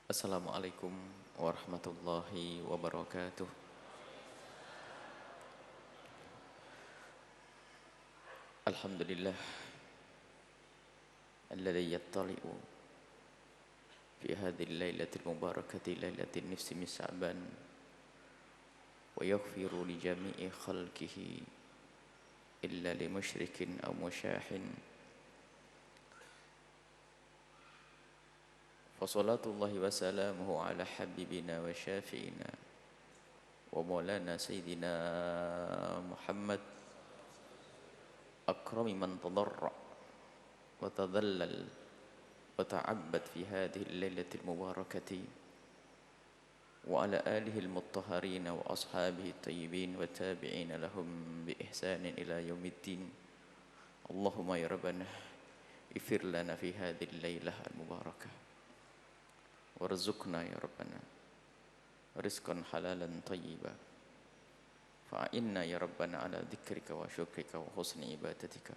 Assalamualaikum warahmatullahi wabarakatuh. Alhamdulillah alladzi yattali'u fi hadhihi al-lailatil mubarakati lailatin nisfi min Sya'ban wa yaghfiru li jami'i khalqihi illa li musyrikin aw musyahin. Fa salatullahi wa salamuhu ala habibina wa syafi'ina wa maulana sayyidina Muhammad akrami man tadarra wa tadallal wa ta'abbad fi hadhihi al-lailatil mubarakati wa ala alihi al-mutahharin wa ashabihi at-tayyibin wa tabi'in lahum bi ihsanin ila yaumiddin. Allahumma ya rabbana ighfir lana fi hadhihi al-lailah al-mubarakah warzuqna ya rabbana rizqan halalan tayyiban fa'inna ya rabbana ala dzikrika wa syukrika wa husni ibadatika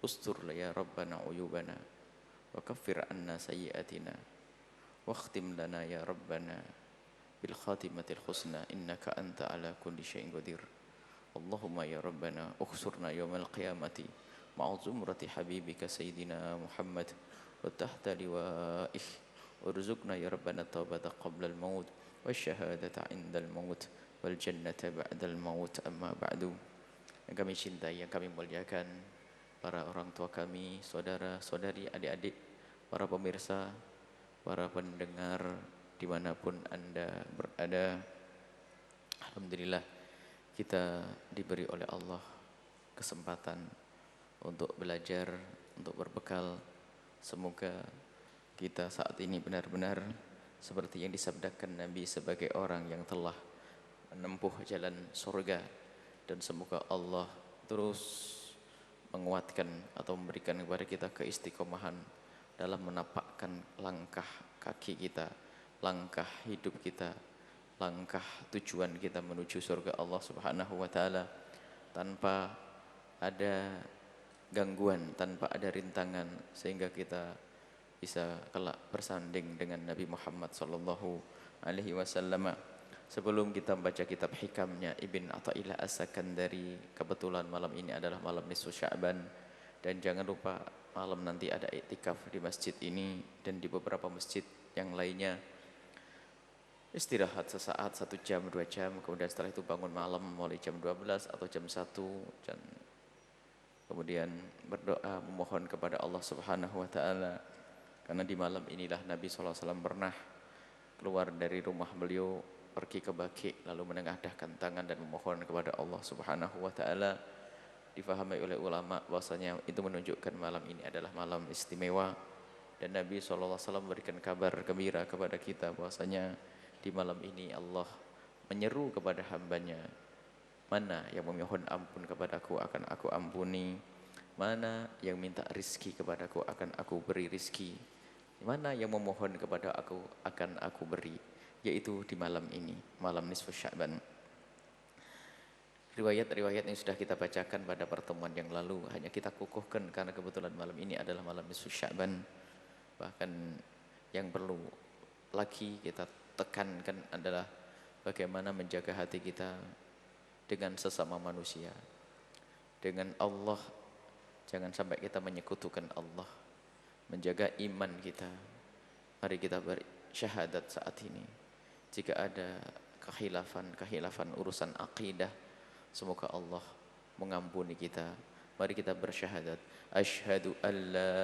ustur ya rabbana uyubana wa kaffir anna sayyiatina wakhtim lana ya rabbana bil khatimatil husna innaka anta ala kulli syai'in qadir. Allahumma ya rabbana ukhsurna yawmal qiyamati ma'a zumrati habibika sayyidina Muhammad wa tahta liwa'ih warzuqna ya rabbana taubata qabla al-maut wasyahadata 'inda al-maut wal jannata ba'dal maut. Amma ba'du. Yang kami cintai, yang kami muliakan, para orang tua kami, saudara-saudari, adik-adik, para pemirsa, para pendengar dimanapun Anda berada. Alhamdulillah kita diberi oleh Allah kesempatan untuk belajar, untuk berbekal. Semoga kita saat ini benar-benar seperti yang disabdakan Nabi sebagai orang yang telah menempuh jalan surga, dan semoga Allah terus menguatkan atau memberikan kepada kita keistiqomahan dalam menapakkan langkah kaki kita, langkah hidup kita, langkah tujuan kita menuju surga Allah Subhanahu wa taala tanpa ada gangguan, tanpa ada rintangan, sehingga kita bisa kelak bersanding dengan Nabi Muhammad sallallahu alaihi wasallam. Sebelum kita membaca kitab hikamnya Ibn Athaillah As-Sakandari, kebetulan malam ini adalah malam nisfu Sya'ban, dan jangan lupa malam nanti ada iktikaf di masjid ini dan di beberapa masjid yang lainnya. Istirahat sesaat, 1 jam, 2 jam, kemudian setelah itu bangun malam mulai jam 12 atau jam 1, dan kemudian berdoa memohon kepada Allah Subhanahu wa taala. Karena di malam inilah Nabi SAW pernah keluar dari rumah beliau, pergi ke Baqi, lalu menengadahkan tangan dan memohon kepada Allah Subhanahu wa taala. Difahami oleh ulama bahwasanya itu menunjukkan malam ini adalah malam istimewa, dan Nabi SAW memberikan kabar gembira kepada kita bahwasanya di malam ini Allah menyeru kepada hambanya, mana yang memohon ampun kepadaku akan aku ampuni, mana yang minta rizki kepadaku akan aku beri rizki, mana yang memohon kepada aku akan aku beri, yaitu di malam ini, malam nisfu Sya'ban. Riwayat-riwayat yang sudah kita bacakan pada pertemuan yang lalu hanya kita kukuhkan karena kebetulan malam ini adalah malam nisfu Sya'ban. Bahkan yang perlu lagi kita tekankan adalah bagaimana menjaga hati kita dengan sesama manusia, dengan Allah. Jangan sampai kita menyekutukan Allah, menjaga iman kita. Mari kita bersyahadat saat ini. Jika ada kehilafan urusan akidah, semoga Allah mengampuni kita. Mari kita bersyahadat. Asyhadu an la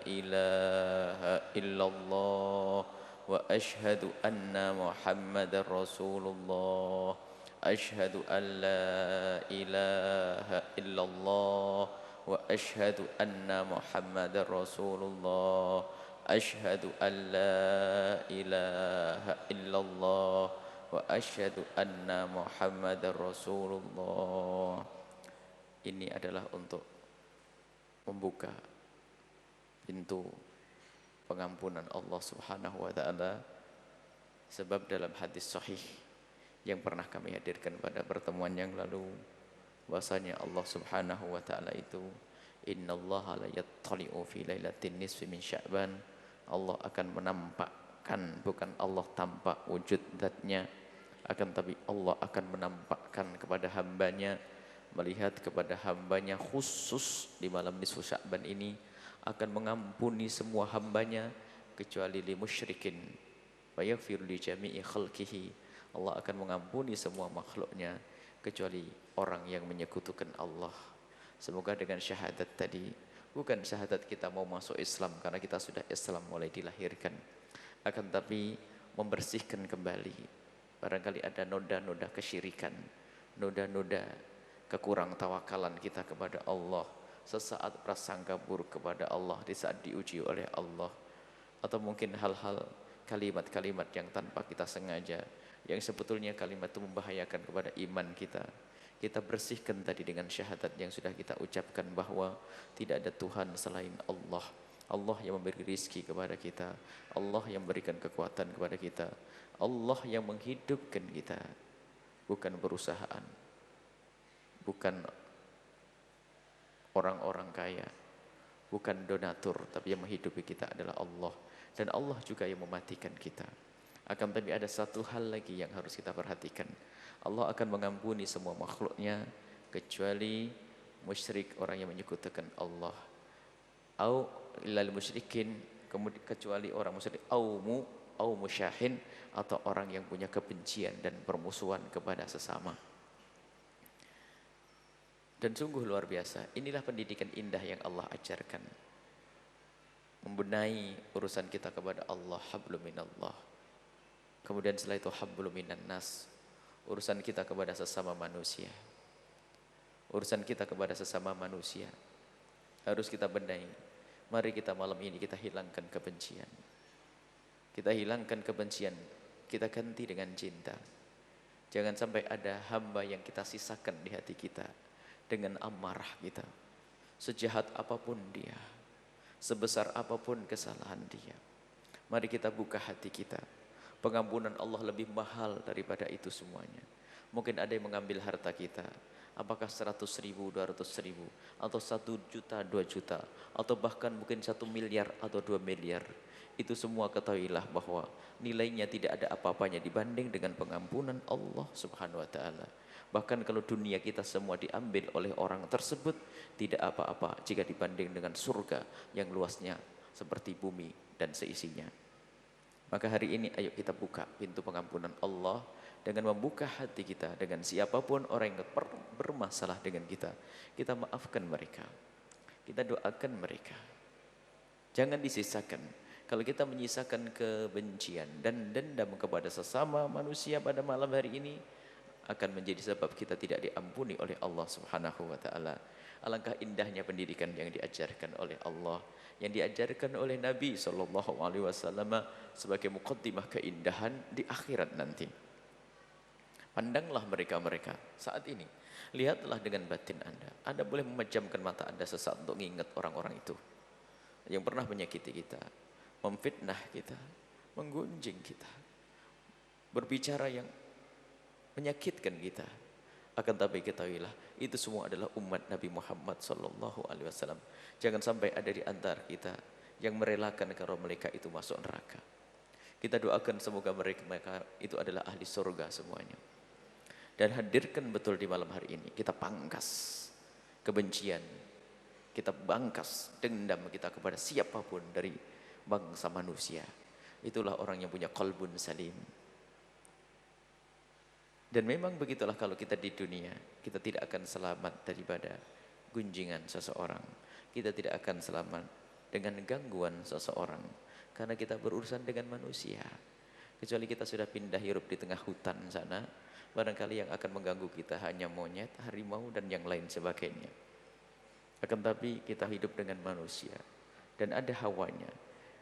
ilaha illallah wa asyhadu anna Muhammadar Rasulullah. Asyhadu an la ilaha illallah wa asyhadu anna Muhammadar Rasulullah. Asyhadu an la ilaha illallah wa asyhadu anna Muhammadar Rasulullah. Ini adalah untuk membuka pintu pengampunan Allah Subhanahu wa taala. Sebab dalam hadis sahih yang pernah kami hadirkan pada pertemuan yang lalu, bahwasanya Allah Subhanahu wa taala itu innallaha la yattali'u fi lailatin nisfi min Sya'ban, Allah akan menampak menampakkan, bukan Allah tampak wujud zatnya, akan tapi Allah akan menampakkan kepada hambanya, melihat kepada hambanya khusus di malam nisfu Sya'ban ini, akan mengampuni semua hambanya kecuali li musyrikin wa yaghfir li jami'i khalqihi. Allah akan mengampuni semua makhluknya kecuali orang yang menyekutukan Allah. Semoga dengan syahadat tadi, bukan syahadat kita mau masuk Islam karena kita sudah Islam mulai dilahirkan, akan tapi membersihkan kembali. Barangkali ada noda-noda kesyirikan, noda-noda kekurang tawakalan kita kepada Allah, sesaat prasangka buruk kepada Allah di saat diuji oleh Allah, atau mungkin hal-hal kalimat-kalimat yang tanpa kita sengaja, yang sebetulnya kalimat itu membahayakan kepada iman kita. Kita bersihkan tadi dengan syahadat yang sudah kita ucapkan bahwa tidak ada Tuhan selain Allah. Allah yang memberi rizki kepada kita, Allah yang memberikan kekuatan kepada kita, Allah yang menghidupkan kita, bukan perusahaan, bukan orang-orang kaya, bukan donatur, tapi yang menghidupi kita adalah Allah. Dan Allah juga yang mematikan kita. Akan tapi ada satu hal lagi yang harus kita perhatikan. Allah akan mengampuni semua makhluknya kecuali musyrik, orang yang menyekutukan Allah. Au illal musyrikin, kecuali orang musyrik, au musyahin, atau orang yang punya kebencian dan permusuhan kepada sesama. Dan sungguh luar biasa, inilah pendidikan indah yang Allah ajarkan. Membenahi urusan kita kepada Allah, hablum minallah. Kemudian setelah itu hablum minan nas, urusan kita kepada sesama manusia. Urusan kita kepada sesama manusia harus kita benahi. Mari kita malam ini kita hilangkan kebencian. Kita hilangkan kebencian, kita ganti dengan cinta. Jangan sampai ada hamba yang kita sisakan di hati kita dengan amarah kita. Sejahat apapun dia, sebesar apapun kesalahan dia, mari kita buka hati kita. Pengampunan Allah lebih mahal daripada itu semuanya. Mungkin ada yang mengambil harta kita, apakah 100.000, 200.000, atau 1 juta, 2 juta, atau bahkan mungkin 1 miliar atau 2 miliar. Itu semua ketahuilah bahwa nilainya tidak ada apa-apanya dibanding dengan pengampunan Allah Subhanahu wa ta'ala. Bahkan kalau dunia kita semua diambil oleh orang tersebut, tidak apa-apa jika dibanding dengan surga yang luasnya seperti bumi dan seisinya. Maka hari ini ayo kita buka pintu pengampunan Allah dengan membuka hati kita dengan siapapun orang yang bermasalah dengan kita. Kita maafkan mereka, kita doakan mereka. Jangan disisakan. Kalau kita menyisakan kebencian dan dendam kepada sesama manusia pada malam hari ini, akan menjadi sebab kita tidak diampuni oleh Allah Subhanahu wa ta'ala. Alangkah indahnya pendidikan yang diajarkan oleh Allah, yang diajarkan oleh Nabi SAW sebagai muqaddimah keindahan di akhirat nanti. Pandanglah mereka-mereka saat ini. Lihatlah dengan batin Anda. Anda boleh memejamkan mata Anda sesaat untuk mengingat orang-orang itu yang pernah menyakiti kita, memfitnah kita, menggunjing kita, berbicara yang menyakitkan kita. Akan tapi ketahuilah, itu semua adalah umat Nabi Muhammad SAW. Jangan sampai ada di antara kita yang merelakan kalau mereka itu masuk neraka. Kita doakan semoga mereka itu adalah ahli surga semuanya. Dan hadirkan betul di malam hari ini, kita pangkas kebencian, kita bangkas dendam kita kepada siapapun dari bangsa manusia. Itulah orang yang punya qalbun salim. Dan memang begitulah kalau kita di dunia, kita tidak akan selamat daripada gunjingan seseorang. Kita tidak akan selamat dengan gangguan seseorang. Karena kita berurusan dengan manusia. Kecuali kita sudah pindah hidup di tengah hutan sana, barangkali yang akan mengganggu kita hanya monyet, harimau, dan yang lain sebagainya. Akan tapi kita hidup dengan manusia. Dan ada hawanya.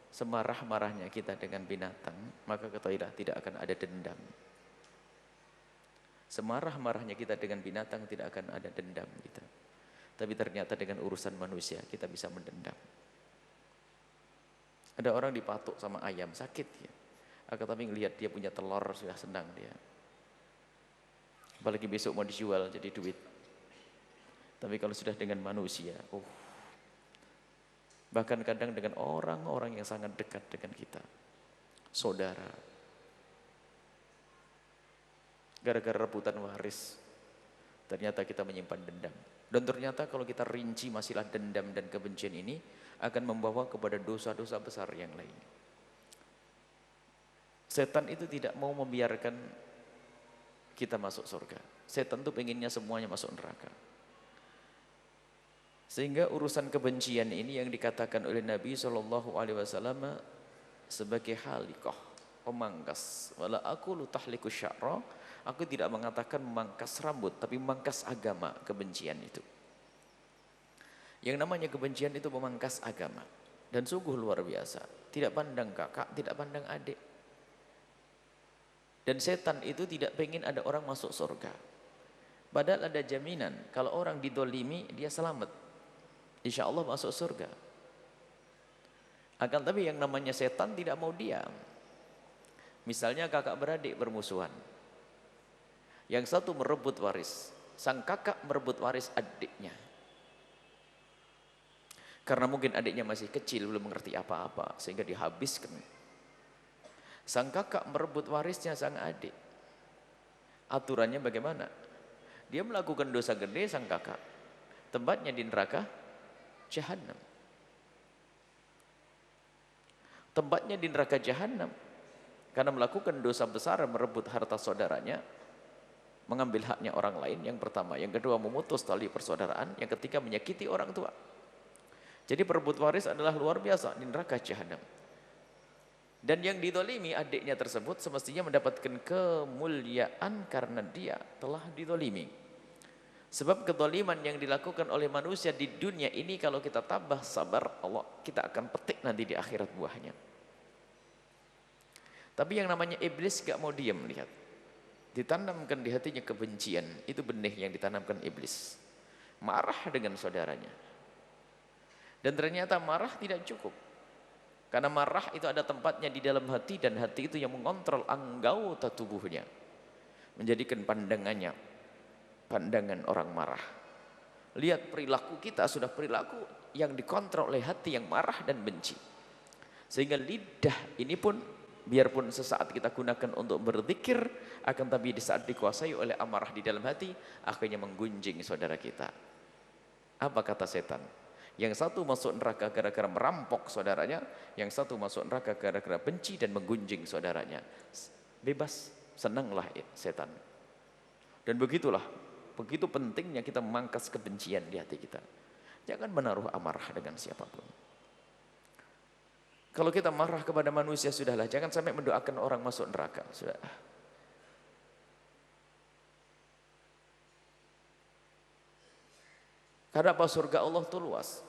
Semarah-marahnya kita dengan binatang, maka ketahuilah tidak akan ada dendam. Semarah-marahnya kita dengan binatang tidak akan ada dendam kita. Tapi ternyata dengan urusan manusia kita bisa mendendam. Ada orang dipatuk sama ayam, sakit ya. Akan tapi ngelihat dia punya telur sudah senang dia. Apalagi besok mau dijual jadi duit. Tapi kalau sudah dengan manusia, bahkan kadang dengan orang-orang yang sangat dekat dengan kita, saudara. Gara-gara rebutan waris, ternyata kita menyimpan dendam. Dan ternyata kalau kita rinci masalah dendam dan kebencian ini akan membawa kepada dosa-dosa besar yang lain. Setan itu tidak mau membiarkan kita masuk surga. Setan itu pengennya semuanya masuk neraka. Sehingga urusan kebencian ini yang dikatakan oleh Nabi SAW sebagai halikah, pemangkas. Wala aqulu tahliku sya'ra, aku tidak mengatakan memangkas rambut, tapi memangkas agama, kebencian itu. Yang namanya kebencian itu memangkas agama. Dan sungguh luar biasa. Tidak pandang kakak, tidak pandang adik. Dan setan itu tidak pengen ada orang masuk surga. Padahal ada jaminan, kalau orang didolimi, dia selamat. Insya Allah masuk surga. Akan tapi yang namanya setan tidak mau diam. Misalnya kakak beradik bermusuhan. Yang satu merebut waris. Sang kakak merebut waris adiknya. Karena mungkin adiknya masih kecil, belum mengerti apa-apa, sehingga dihabiskan. Sang kakak merebut warisnya sang adik. Aturannya bagaimana? Dia melakukan dosa gede sang kakak. Tempatnya di neraka Jahannam. Tempatnya di neraka Jahannam. Karena melakukan dosa besar, merebut harta saudaranya, mengambil haknya orang lain, yang pertama. Yang kedua, memutus tali persaudaraan. Yang ketiga, menyakiti orang tua. Jadi perebut waris adalah luar biasa di neraka Jahannam. Dan yang didolimi adiknya tersebut semestinya mendapatkan kemuliaan karena dia telah didolimi. Sebab kedoliman yang dilakukan oleh manusia di dunia ini, kalau kita tabah sabar, Allah, kita akan petik nanti di akhirat buahnya. Tapi yang namanya iblis gak mau diam, lihat. Ditanamkan di hatinya kebencian, itu benih yang ditanamkan iblis. Marah dengan saudaranya. Dan ternyata marah tidak cukup. Karena marah itu ada tempatnya di dalam hati, dan hati itu yang mengontrol anggota tubuhnya. Menjadikan pandangannya pandangan orang marah. Lihat perilaku kita sudah perilaku yang dikontrol oleh hati yang marah dan benci. Sehingga lidah ini pun biarpun sesaat kita gunakan untuk berzikir, akan tapi di saat dikuasai oleh amarah di dalam hati, akhirnya menggunjing saudara kita. Apa kata setan? Yang satu masuk neraka gara-gara merampok saudaranya, yang satu masuk neraka gara-gara benci dan menggunjing saudaranya. Bebas, senanglah setan. Dan begitulah, begitu pentingnya kita memangkas kebencian di hati kita. Jangan menaruh amarah dengan siapapun. Kalau kita marah kepada manusia, sudahlah, jangan sampai mendoakan orang masuk neraka. Sudah. Karena apa? Surga Allah itu luas.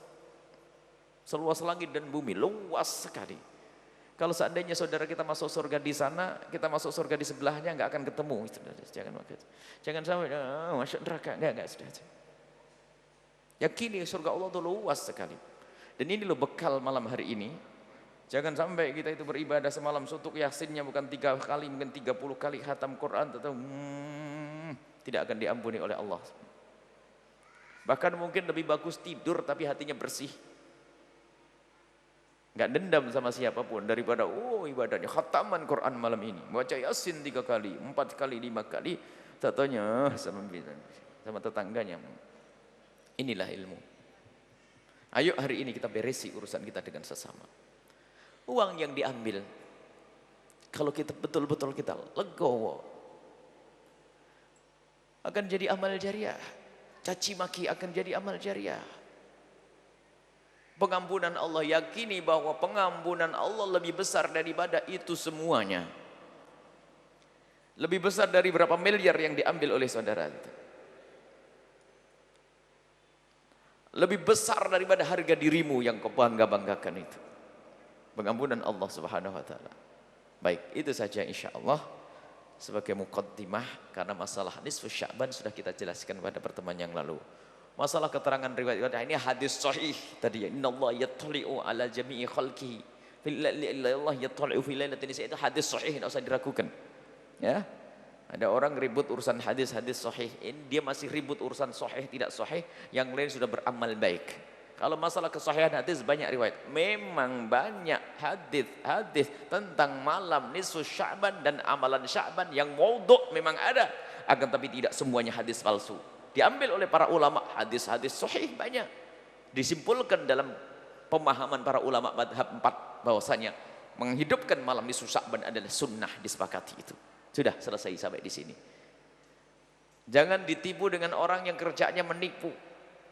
Seluas langit dan bumi, luas sekali. Kalau seandainya saudara kita masuk surga di sana, kita masuk surga di sebelahnya, nggak akan ketemu. Jangan sampai masuk neraka, nggak sudah. Yakini surga Allah itu luas sekali. Dan ini loh bekal malam hari ini. Jangan sampai kita itu beribadah semalam suntuk yasinnya bukan 3 kali, mungkin 30 kali khatam Quran, tetap tidak akan diampuni oleh Allah. Bahkan mungkin lebih bagus tidur tapi hatinya bersih. Nggak dendam sama siapapun daripada ibadahnya khataman Quran malam ini, baca Yasin 3 kali, 4 kali, 5 kali, tatanya sama tetangganya. Inilah ilmu. Ayo hari ini kita beresi urusan kita dengan sesama. Uang yang diambil, kalau kita betul-betul kita legowo, akan jadi amal jariah. Caci maki akan jadi amal jariah. Pengampunan Allah, yakini bahwa pengampunan Allah lebih besar daripada itu semuanya. Lebih besar dari berapa miliar yang diambil oleh saudara itu. Lebih besar daripada harga dirimu yang kau bangga-banggakan itu. Pengampunan Allah Subhanahu wa taala. Baik, itu saja insyaallah sebagai muqaddimah, karena masalah nisfu Sya'ban sudah kita jelaskan pada pertemuan yang lalu. Masalah keterangan riwayat ini hadis sahih tadi ya, innallaha yattali'u ala jami'i khalqihi Allah yattali'u fi lailatin nisfi, itu hadis sahih, tidak usah diragukan ya. Ada orang ribut urusan hadis-hadis sahih, ini dia masih ribut urusan sahih tidak sahih, yang lain sudah beramal baik. Kalau masalah kesahihan hadis banyak riwayat. Memang banyak hadis tentang malam nisfu Sya'ban dan amalan Sya'ban yang maudhu' memang ada. Akan tapi tidak semuanya hadis palsu. Diambil oleh para ulama hadis-hadis sahih banyak. Disimpulkan dalam pemahaman para ulama madhab 4 bahwasanya menghidupkan malam nisfu Sya'ban adalah sunnah, disepakati itu. Sudah selesai sampai di sini. Jangan ditipu dengan orang yang kerjanya menipu.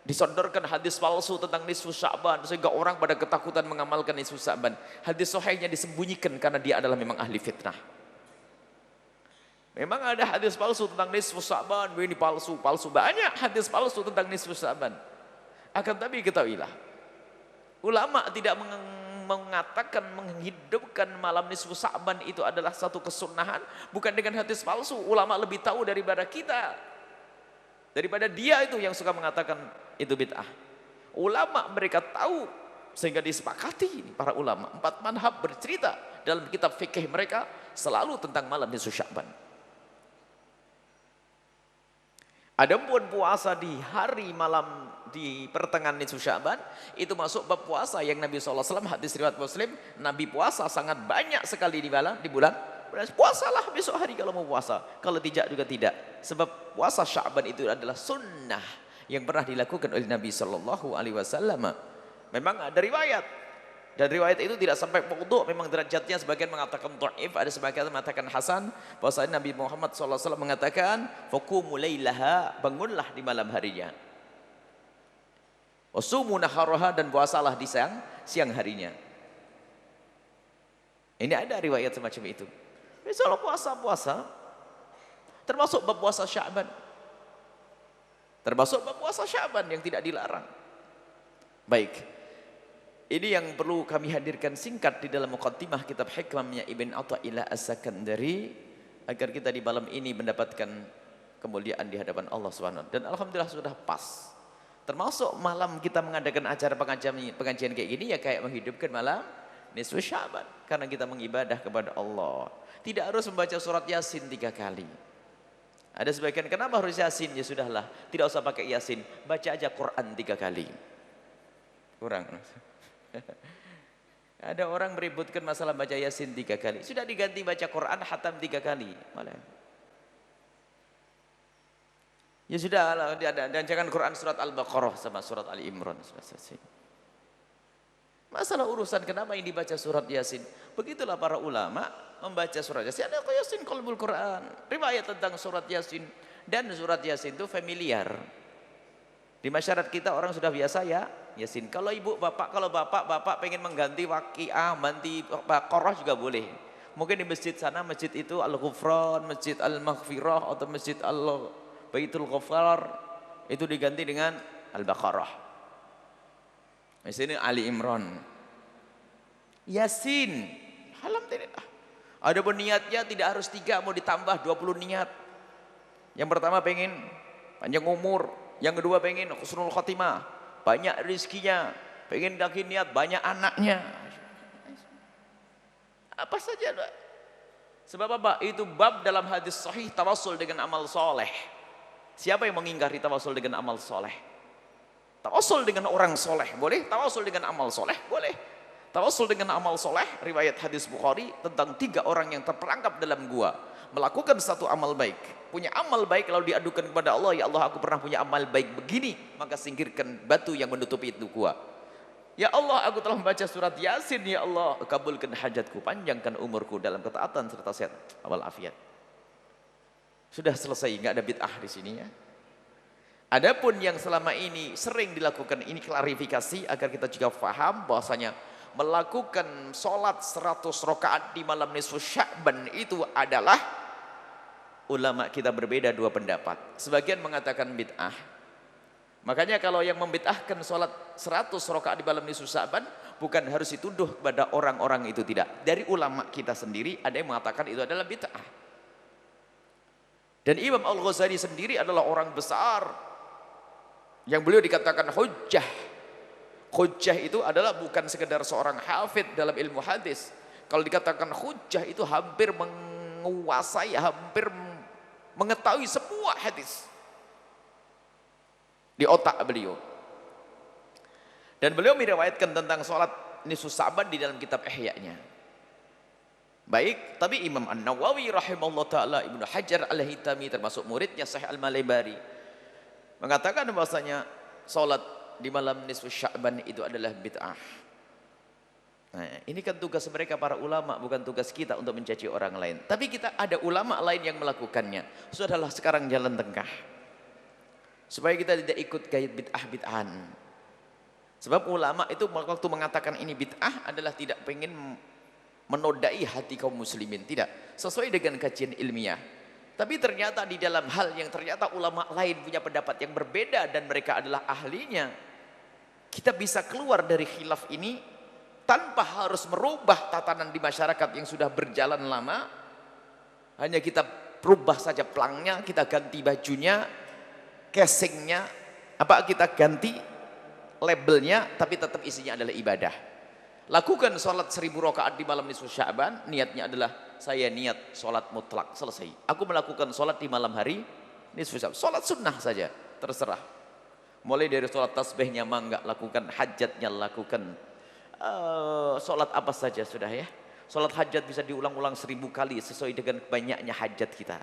Disodorkan hadis palsu tentang nisfu Sya'ban sehingga orang pada ketakutan mengamalkan nisfu Sya'ban. Hadis sahihnya disembunyikan karena dia adalah memang ahli fitnah. Memang ada hadis palsu tentang nisfu Sya'ban, ini palsu banyak hadis palsu tentang nisfu Sya'ban. Akan tapi ketahuilah, ulama tidak mengatakan menghidupkan malam nisfu Sya'ban itu adalah satu kesunahan, bukan dengan hadis palsu. Ulama lebih tahu daripada kita. Daripada dia itu yang suka mengatakan itu bid'ah. Ulama mereka tahu sehingga disepakati para ulama. 4 madhab bercerita dalam kitab fikih mereka selalu tentang malam nisfu Sya'ban. Adapun puasa di hari malam di pertengahan nisfu Sya'ban itu masuk bab puasa yang Nabi SAW hadis riwayat Muslim, Nabi puasa sangat banyak sekali di bulan. Puasalah besok hari kalau mau puasa. Kalau tidak juga tidak. Sebab puasa Sya'ban itu adalah sunnah yang pernah dilakukan oleh Nabi SAW. Memang ada riwayat. Dan riwayat itu tidak sampai maudhu'. Memang derajatnya sebagian mengatakan dhaif, ada sebagian mengatakan hasan. Bahwasanya Nabi Muhammad SAW mengatakan, "Faqumu lailaha", bangunlah di malam harinya. "Wasumu naharaha", dan puasalah di siang harinya. Ini ada riwayat semacam itu. Misalnya puasa termasuk bab puasa Sya'ban. Termasuk bab puasa Sya'ban yang tidak dilarang. Baik. Ini yang perlu kami hadirkan singkat di dalam muqaddimah kitab hikmahnya Ibn Athaillah As-Sakandari agar kita di malam ini mendapatkan kemuliaan di hadapan Allah Subhanahu wa taala. Dan alhamdulillah sudah pas. Termasuk malam kita mengadakan acara pengajian kayak gini ya kayak menghidupkan malam nisfu Sya'ban karena kita mengibadah kepada Allah. Tidak harus membaca surat Yasin 3 kali. Ada sebagian, kenapa harus Yasin? Ya sudahlah, tidak usah pakai Yasin, baca aja Quran 3 kali. Kurang. Ada orang meributkan masalah baca Yasin 3 kali. Sudah diganti baca Quran khatam 3 kali. Malah. Ya sudah, dan jangan Quran surat Al-Baqarah sama surat Ali Imran. Sudah selesai. Masalah urusan kenapa yang dibaca surat Yasin. Begitulah para ulama membaca surat Yasin. Ada Yasin qalbul Quran. Riwayat tentang surat Yasin. Dan surat Yasin itu familiar. Di masyarakat kita orang sudah biasa ya Yasin. Kalau ibu bapak, kalau bapak pengen mengganti Waqiah, ganti Baqarah juga boleh. Mungkin di masjid sana, masjid itu Al-Ghufran, masjid Al-Maghfirah atau masjid Al-Baitul Ghafar itu diganti dengan Al-Baqarah. Misalnya Ali Imran, Yasin, alhamdulillah. Ada pun niatnya tidak harus 3, mau ditambah 20 niat. Yang pertama pengen panjang umur, yang kedua pengen husnul khotimah, banyak rezekinya, pengen lagi niat banyak anaknya. Apa saja, Pak. Sebab apa? Itu bab dalam hadis sahih tawassul dengan amal soleh. Siapa yang mengingkari tawassul dengan amal soleh? Tawassul dengan orang soleh boleh, tawassul dengan amal soleh boleh. Tawassul dengan amal soleh, riwayat hadis Bukhari tentang 3 orang yang terperangkap dalam gua melakukan satu amal baik, punya amal baik lalu diadukan kepada Allah, ya Allah aku pernah punya amal baik begini, maka singkirkan batu yang menutupi itu gua. Ya Allah aku telah membaca surat Yasin, ya Allah kabulkan hajatku, panjangkan umurku dalam ketaatan serta sehat walafiat. Sudah selesai, nggak ada bid'ah di sini ya. Adapun yang selama ini sering dilakukan, ini klarifikasi agar kita juga paham bahwasanya melakukan sholat 100 rakaat di malam nisfu Sya'ban itu adalah, ulama kita berbeda 2 pendapat. Sebagian mengatakan bid'ah. Makanya kalau yang membid'ahkan sholat 100 rakaat di malam nisfu Sya'ban bukan harus dituduh kepada orang-orang itu, tidak. Dari ulama kita sendiri ada yang mengatakan itu adalah bid'ah. Dan Imam Al-Ghazali sendiri adalah orang besar yang beliau dikatakan hujjah. Hujjah itu adalah bukan sekedar seorang hafid dalam ilmu hadis. Kalau dikatakan hujjah itu hampir menguasai, hampir mengetahui semua hadis di otak beliau. Dan beliau meriwayatkan tentang sholat nisfu Sa'ban di dalam kitab Ihya-nya. Baik, tapi Imam An-Nawawi rahimahullah ta'ala, Ibnu Hajar Al-Haytami termasuk muridnya Sahih Al-Malibari mengatakan bahwasanya sholat di malam nisfu Sya'ban itu adalah bid'ah. Nah, ini kan tugas mereka para ulama, bukan tugas kita untuk mencaci orang lain. Tapi kita ada ulama lain yang melakukannya. Sudahlah sekarang jalan tengah. Supaya kita tidak ikut gaya bid'ah-bid'ahan. Sebab ulama itu waktu mengatakan ini bid'ah adalah tidak pengen menodai hati kaum muslimin. Tidak. Sesuai dengan kajian ilmiah. Tapi ternyata di dalam hal yang ternyata ulama lain punya pendapat yang berbeda dan mereka adalah ahlinya. Kita bisa keluar dari khilaf ini tanpa harus merubah tatanan di masyarakat yang sudah berjalan lama. Hanya kita rubah saja pelangnya, kita ganti bajunya, casingnya, kita ganti labelnya, tapi tetap isinya adalah ibadah. Lakukan sholat 1000 rakaat di malam nisfu Sya'ban, niatnya adalah saya niat sholat mutlak, selesai. Aku melakukan sholat di malam hari nisfu Sya'ban, sholat sunnah saja, terserah. Mulai dari sholat tasbihnya mangga lakukan, hajatnya lakukan. Sholat apa saja sudah ya. Sholat hajat bisa diulang-ulang 1000 kali sesuai dengan banyaknya hajat kita.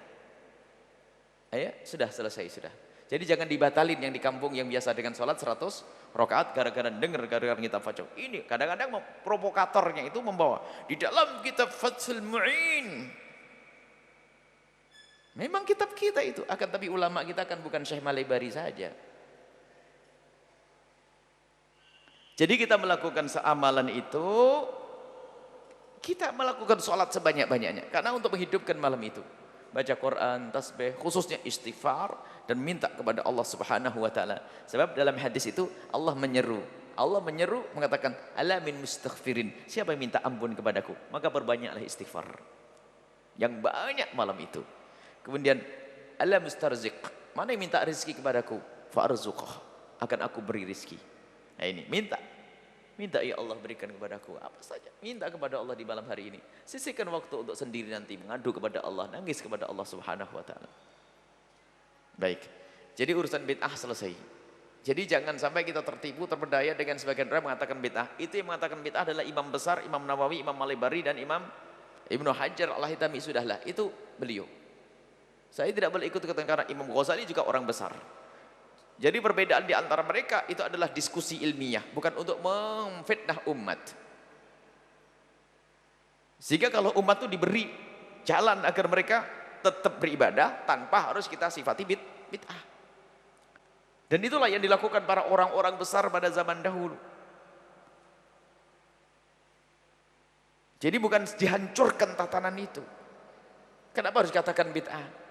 Ayo, sudah selesai sudah. Jadi jangan dibatalin yang di kampung yang biasa dengan sholat 100 rakaat gara-gara kita baca. Ini kadang-kadang provokatornya itu membawa di dalam kitab Fathul Mu'in. Memang kitab kita itu, akan tapi ulama kita kan bukan Syekh Malibari saja. Jadi kita melakukan seamalan itu, kita melakukan sholat sebanyak-banyaknya. Karena untuk menghidupkan malam itu. Baca Quran, tasbih, khususnya istighfar. Dan minta kepada Allah subhanahu wa ta'ala. Sebab dalam hadis itu Allah menyeru. Allah menyeru mengatakan, ala min mustaghfirin. Siapa yang minta ampun kepadaku? Maka perbanyaklah istighfar. Yang banyak malam itu. Kemudian, ala mustarzik. Mana yang minta rezeki kepadaku? Fa'arzuqah. Akan aku beri rezeki. Nah ini, minta ya Allah berikan kepadaku apa saja. Minta kepada Allah di malam hari ini. Sisihkan waktu untuk sendiri nanti mengadu kepada Allah, nangis kepada Allah subhanahu wa ta'ala. Baik, jadi urusan bid'ah selesai. Jadi jangan sampai kita tertipu, terpedaya dengan sebagian orang mengatakan bid'ah. Itu yang mengatakan bid'ah adalah imam besar, Imam Nawawi, Imam Malibari dan Imam Ibnu Hajar Al-Haytami. Sudahlah, itu beliau. Saya tidak boleh ikut karena Imam Ghazali juga orang besar. Jadi perbedaan di antara mereka itu adalah diskusi ilmiah, bukan untuk memfitnah umat. Sehingga kalau umat itu diberi jalan agar mereka tetap beribadah tanpa harus kita sifati bid'ah. Dan itulah yang dilakukan para orang-orang besar pada zaman dahulu. Jadi bukan dihancurkan tatanan itu. Kenapa harus katakan bid'ah?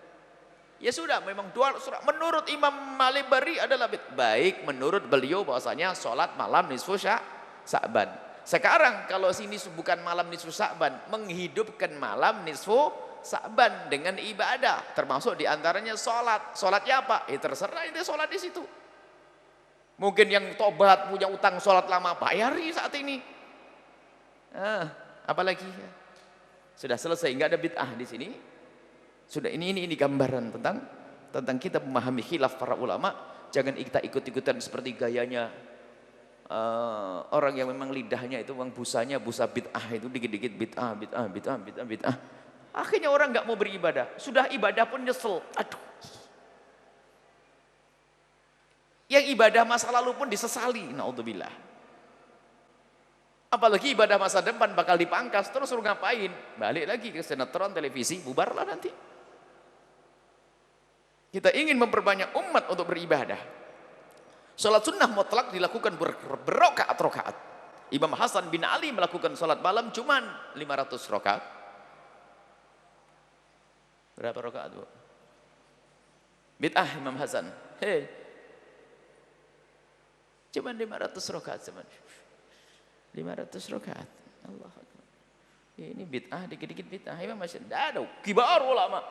Ya sudah, memang dua surah. Menurut Imam Malibari adalah baik, menurut beliau bahwasanya sholat malam nisfu Sa'ban. Sekarang kalau sini bukan malam nisfu Sa'ban, menghidupkan malam nisfu Sa'ban dengan ibadah, termasuk diantaranya sholat. Sholatnya apa? Terserah, itu sholat di situ. Mungkin yang tobat punya utang sholat lama, bayari saat ini. Apalagi sudah selesai, nggak ada bid'ah di sini. Sudah ini gambaran tentang kita memahami khilaf para ulama. Jangan kita ikut-ikutan seperti gayanya orang yang memang lidahnya itu memang busanya busa bid'ah, itu dikit-dikit bid'ah. Akhirnya orang nggak mau beribadah. Sudah ibadah pun nyesel. Aduh. Yang ibadah masa lalu pun disesali. Naudzubillah. Apalagi ibadah masa depan bakal dipangkas. Terus suruh ngapain? Balik lagi ke sinetron, televisi, bubarlah nanti. Kita ingin memperbanyak umat untuk beribadah. Salat sunnah mutlak dilakukan berrokaat-rokaat. Imam Hasan bin Ali melakukan salat malam cuman 500 rokaat. Berapa rokaat, Bu? Bid'ah Imam Hasan. Cuman 500 rokaat cuman. 500 rokaat. Allah Akbar. Ini bid'ah, dikit-dikit bid'ah. Imam Hasan ada kibar ulama.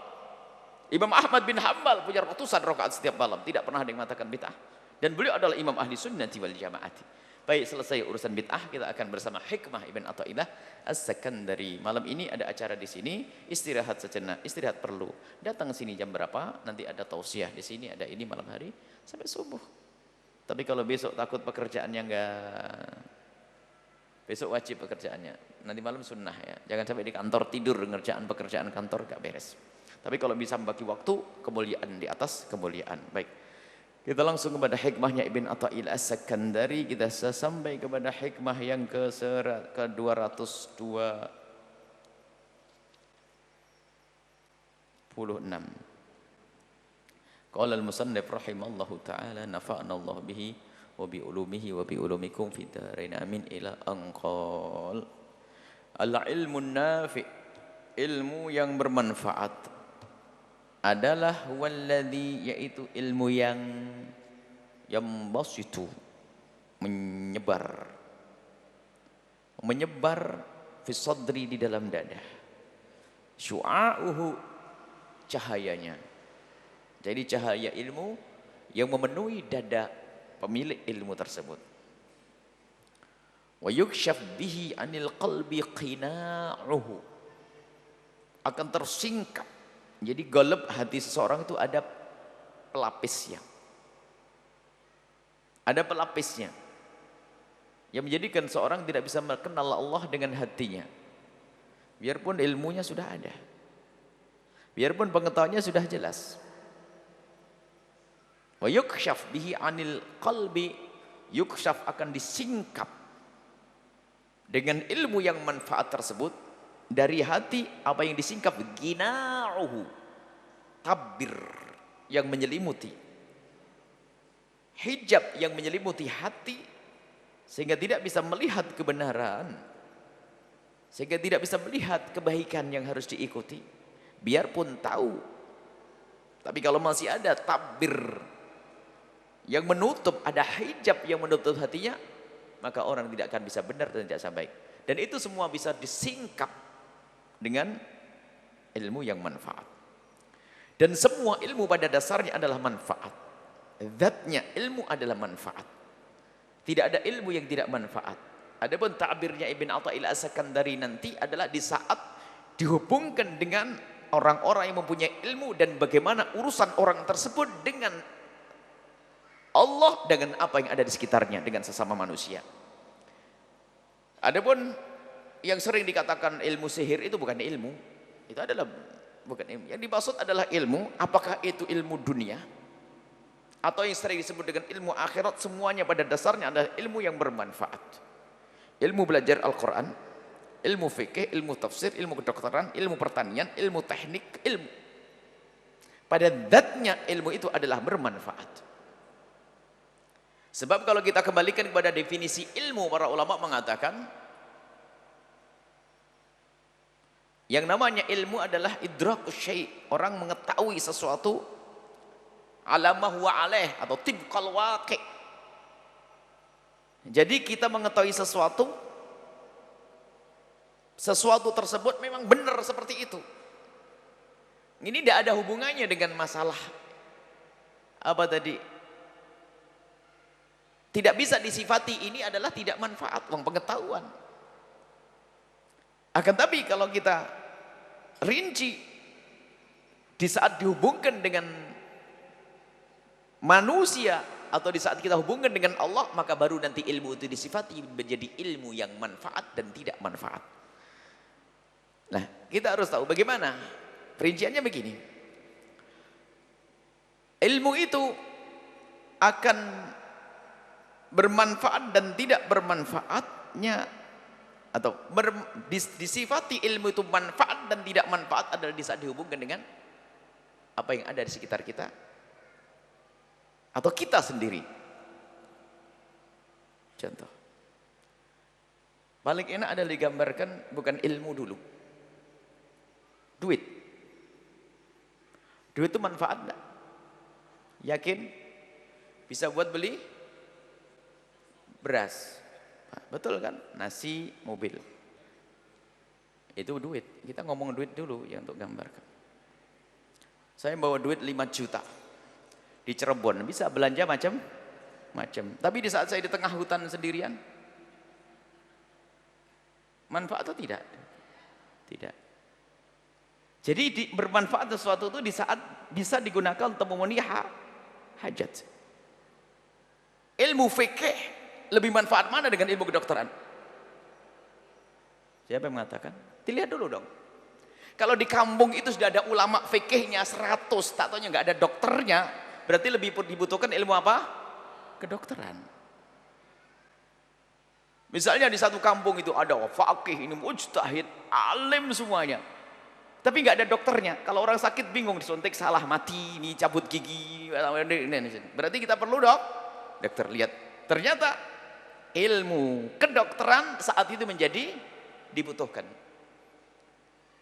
Imam Ahmad bin Hanbal punya ratusan rakaat setiap malam, tidak pernah ada yang mengatakan bid'ah. Dan beliau adalah imam ahli sunnati wal jamaati. Baik, selesai urusan bid'ah, kita akan bersama Hikmah Ibn Athaillah As-Sakandari. Malam ini ada acara di sini, istirahat sejenak, istirahat perlu. Datang sini jam berapa? Nanti ada tausiah di sini, ada ini malam hari sampai subuh. Tapi kalau besok takut pekerjaannya enggak, besok wajib pekerjaannya. Nanti malam sunnah ya. Jangan sampai di kantor tidur ngerjaan pekerjaan kantor enggak beres. Tapi kalau bisa membagi waktu, kemuliaan di atas kemuliaan. Baik. Kita langsung kepada hikmahnya Ibn Atha'il As-Sakandari. Kita sampai kepada hikmah yang ke-226. Qala al-musannif rahimallahu ta'ala nafa'na Allah bihi wa bi ulumihi wa bi ulumikum fi darain amin ila anqal. Al-ilmu nafi', ilmu yang bermanfaat adalah walladhi, yaitu ilmu yang basitu, menyebar fi sadri, di dalam dada, syu'a'uhu, cahayanya. Jadi cahaya ilmu yang memenuhi dada pemilik ilmu tersebut. Wa yukshaf bihi 'anil qalbi qina'uhu, akan tersingkap. Jadi goleb hati seseorang itu ada pelapisnya. Ada pelapisnya yang menjadikan seorang tidak bisa mengenal Allah dengan hatinya. Biarpun ilmunya sudah ada, biarpun pengetahuannya sudah jelas. Wa yukshaf bihi 'anil qalbi, yukshaf, akan disingkap dengan ilmu yang manfaat tersebut dari hati. Apa yang disingkap? Gina'uhu, tabir yang menyelimuti, hijab yang menyelimuti hati, sehingga tidak bisa melihat kebenaran, sehingga tidak bisa melihat kebaikan yang harus diikuti. Biarpun tahu, tapi kalau masih ada tabir yang menutup, ada hijab yang menutup hatinya, maka orang tidak akan bisa benar dan tidak bisa baik. Dan itu semua bisa disingkap dengan ilmu yang manfaat. Dan semua ilmu pada dasarnya adalah manfaat. Zatnya ilmu adalah manfaat. Tidak ada ilmu yang tidak manfaat. Adapun ta'birnya Ibn Atha'il As-Sakandari nanti adalah di saat dihubungkan dengan orang-orang yang mempunyai ilmu dan bagaimana urusan orang tersebut dengan Allah, dengan apa yang ada di sekitarnya, dengan sesama manusia. Adapun yang sering dikatakan ilmu sihir itu bukan ilmu. Itu adalah bukan ilmu. Yang dimaksud adalah ilmu, apakah itu ilmu dunia atau yang sering disebut dengan ilmu akhirat, semuanya pada dasarnya adalah ilmu yang bermanfaat. Ilmu belajar Al-Quran, ilmu fikih, ilmu tafsir, ilmu kedokteran, ilmu pertanian, ilmu teknik, ilmu. Pada zatnya ilmu itu adalah bermanfaat. Sebab kalau kita kembalikan kepada definisi ilmu, para ulama mengatakan yang namanya ilmu adalah idrakus syai', orang mengetahui sesuatu ala ma huwa alaih atau tibqal waqi'. Jadi kita mengetahui sesuatu tersebut memang benar seperti itu. Ini tidak ada hubungannya dengan masalah apa tadi. Tidak bisa disifati ini adalah tidak manfaat, pengetahuan. Akan tapi kalau kita rinci, di saat dihubungkan dengan manusia atau di saat kita hubungkan dengan Allah, maka baru nanti ilmu itu disifati menjadi ilmu yang manfaat dan tidak manfaat. Nah, kita harus tahu bagaimana perinciannya begini. Ilmu itu akan bermanfaat dan tidak bermanfaatnya, atau disifati ilmu itu manfaat dan tidak manfaat adalah di saat dihubungkan dengan apa yang ada di sekitar kita atau kita sendiri. Contoh paling enak adalah digambarkan bukan ilmu dulu, duit itu manfaat enggak? Yakin bisa buat beli beras, betul kan? Nasi, mobil, itu duit. Kita ngomong duit dulu ya untuk gambarkan. Saya bawa duit 5 juta di Cirebon, bisa belanja macam-macam. Tapi di saat saya di tengah hutan sendirian, manfaat atau tidak? Tidak. Jadi bermanfaat sesuatu itu di saat bisa digunakan untuk memenuhi hajat. Ilmu fikih lebih manfaat mana dengan ilmu kedokteran? Siapa yang mengatakan? Dilihat dulu dong. Kalau di kampung itu sudah ada ulama fikihnya 100, tak taunya nggak ada dokternya, berarti lebih dibutuhkan ilmu apa? Kedokteran. Misalnya di satu kampung itu ada faqih, ini mujtahid, alim semuanya. Tapi nggak ada dokternya. Kalau orang sakit bingung, disuntik salah, mati, ini cabut gigi. Berarti kita perlu dokter. Lihat, ternyata ilmu kedokteran saat itu menjadi dibutuhkan.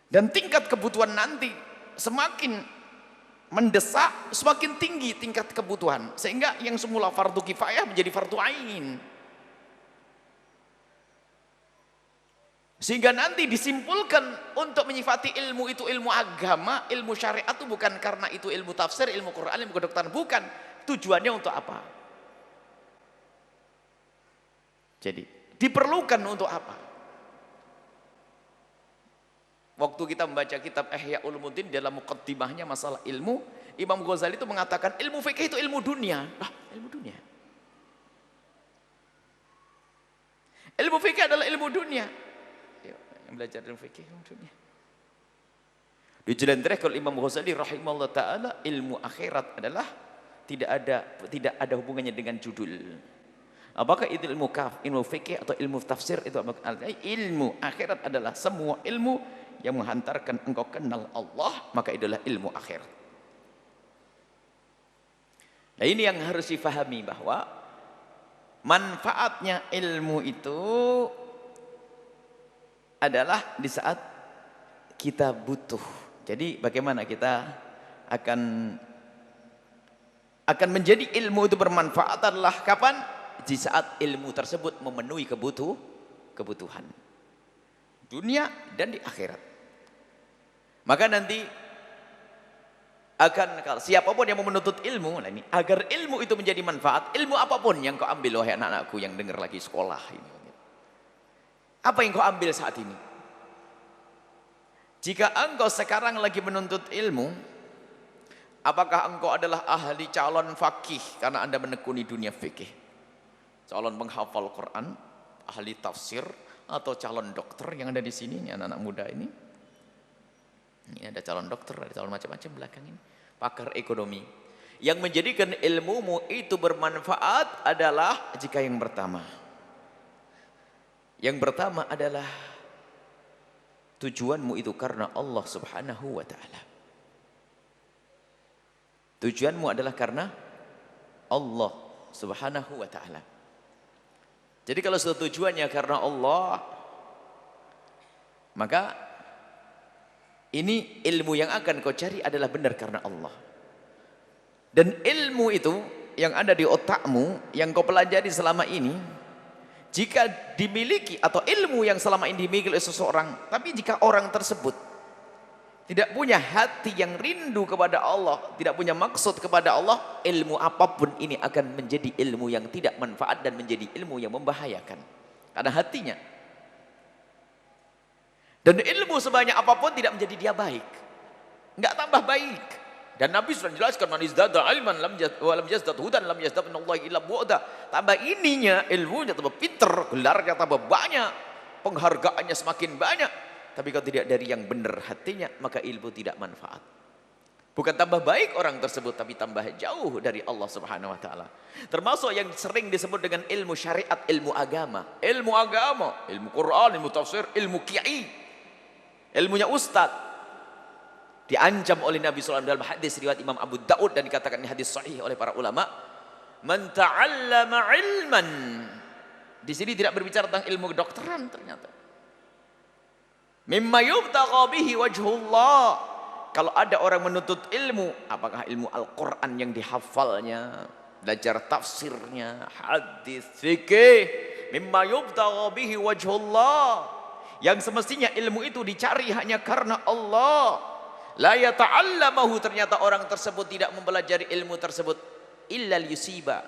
Dan tingkat kebutuhan nanti semakin mendesak, semakin tinggi tingkat kebutuhan. Sehingga yang semula fardu kifayah menjadi fardu ain. Sehingga nanti disimpulkan untuk menyifati ilmu itu ilmu agama, ilmu syariat itu bukan karena itu ilmu tafsir, ilmu Quran, ilmu kedokteran, bukan. Tujuannya untuk apa? Jadi diperlukan untuk apa? Waktu kita membaca kitab Ihya Ulumuddin dalam muqaddimahnya masalah ilmu, Imam Ghazali itu mengatakan ilmu fikih itu ilmu dunia. Ilmu dunia. Ilmu fikih adalah ilmu dunia. Yang belajar ilmu fikih ilmu dunia. Dijelaskan oleh Imam Ghazali rahimahullah taala, ilmu akhirat adalah tidak ada hubungannya dengan judul. Apakah itu ilmu fikih atau ilmu tafsir, itu ilmu akhirat adalah semua ilmu yang menghantarkan engkau kenal Allah, maka itulah ilmu akhirat. Nah, ini yang harus difahami, bahwa manfaatnya ilmu itu adalah di saat kita butuh. Jadi bagaimana kita akan menjadi ilmu itu bermanfaat adalah kapan? Di saat ilmu tersebut memenuhi kebutuhan dunia dan di akhirat. Maka nanti kalau siapapun yang mau menuntut ilmu, nah ini agar ilmu itu menjadi manfaat, ilmu apapun yang kau ambil, wahai anak-anakku yang dengar lagi sekolah ini, apa yang kau ambil saat ini? Jika engkau sekarang lagi menuntut ilmu, apakah engkau adalah ahli calon faqih karena anda menekuni dunia fikih, calon penghafal Quran, ahli tafsir, atau calon dokter yang ada di sini, ini anak-anak muda ini? Ini ada calon dokter, ada calon macam-macam belakang ini, pakar ekonomi. Yang menjadikan ilmumu itu bermanfaat adalah jika yang pertama adalah tujuanmu itu karena Allah subhanahu wa ta'ala. Tujuanmu adalah karena Allah subhanahu wa ta'ala. Jadi kalau sudah tujuannya karena Allah, maka ini ilmu yang akan kau cari adalah benar karena Allah. Dan ilmu itu yang ada di otakmu, yang kau pelajari selama ini, jika dimiliki, atau ilmu yang selama ini dimiliki oleh seseorang, tapi jika orang tersebut tidak punya hati yang rindu kepada Allah, tidak punya maksud kepada Allah, ilmu apapun ini akan menjadi ilmu yang tidak manfaat dan menjadi ilmu yang membahayakan. Karena hatinya. Dan ilmu sebanyak apapun tidak menjadi dia baik, enggak tambah baik. Dan Nabi sudah jelaskan, man izdada ilman lam yazdad hudan lam yazdad minallahi illa bu'da. Tambah ininya ilmunya tambah pinter, gelarnya tambah banyak, penghargaannya semakin banyak. Tapi kalau tidak dari yang benar hatinya, maka ilmu tidak manfaat. Bukan tambah baik orang tersebut, tapi tambah jauh dari Allah subhanahu wa ta'ala. Termasuk yang sering disebut dengan ilmu syariat, ilmu agama. Ilmu agama, ilmu Quran, ilmu tafsir, ilmu kiai, ilmunya ustadz. Diancam oleh Nabi SAW dalam hadis riwayat Imam Abu Daud, dan dikatakan ini hadis sahih oleh para ulama. Man ta'allama ilman. Di sini tidak berbicara tentang ilmu kedokteran ternyata. Mimma yubtagha bihi wajhullah. Kalau ada orang menuntut ilmu, apakah ilmu Al-Quran yang dihafalnya, belajar tafsirnya, hadis, fikih, mimma yubtagha bihi wajhullah, yang semestinya ilmu itu dicari hanya karena Allah. La yata'allamahu, ternyata orang tersebut tidak mempelajari ilmu tersebut illa liyusiba,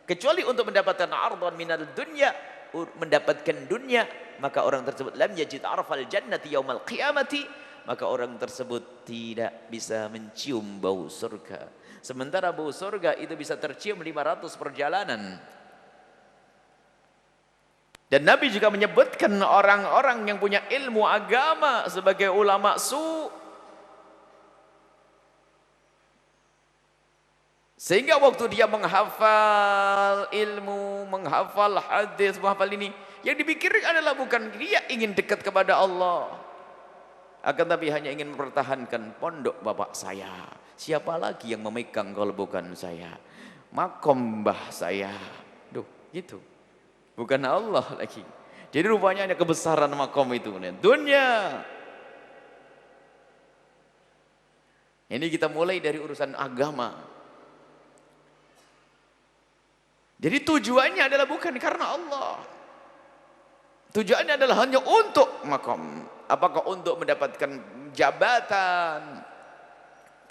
kecuali untuk mendapatkan ardan minal dunya, mendapatkan dunia, maka orang tersebut lam yajid arfal jannati yaumal qiyamati, maka orang tersebut tidak bisa mencium bau surga. Sementara bau surga itu bisa tercium 500 perjalanan. Dan Nabi juga menyebutkan orang-orang yang punya ilmu agama sebagai ulama su. Sehingga waktu dia menghafal ilmu, menghafal hadis, menghafal ini, yang dipikirkan adalah bukan dia ingin dekat kepada Allah, akan tapi hanya ingin mempertahankan pondok bapak saya. Siapa lagi yang memegang kalau bukan saya? Makom mbah saya. Duh, gitu. Bukan Allah lagi. Jadi rupanya hanya kebesaran makom itu. Dunia. Ini kita mulai dari urusan agama. Jadi tujuannya adalah bukan karena Allah. Tujuannya adalah hanya untuk makom. Apakah untuk mendapatkan jabatan?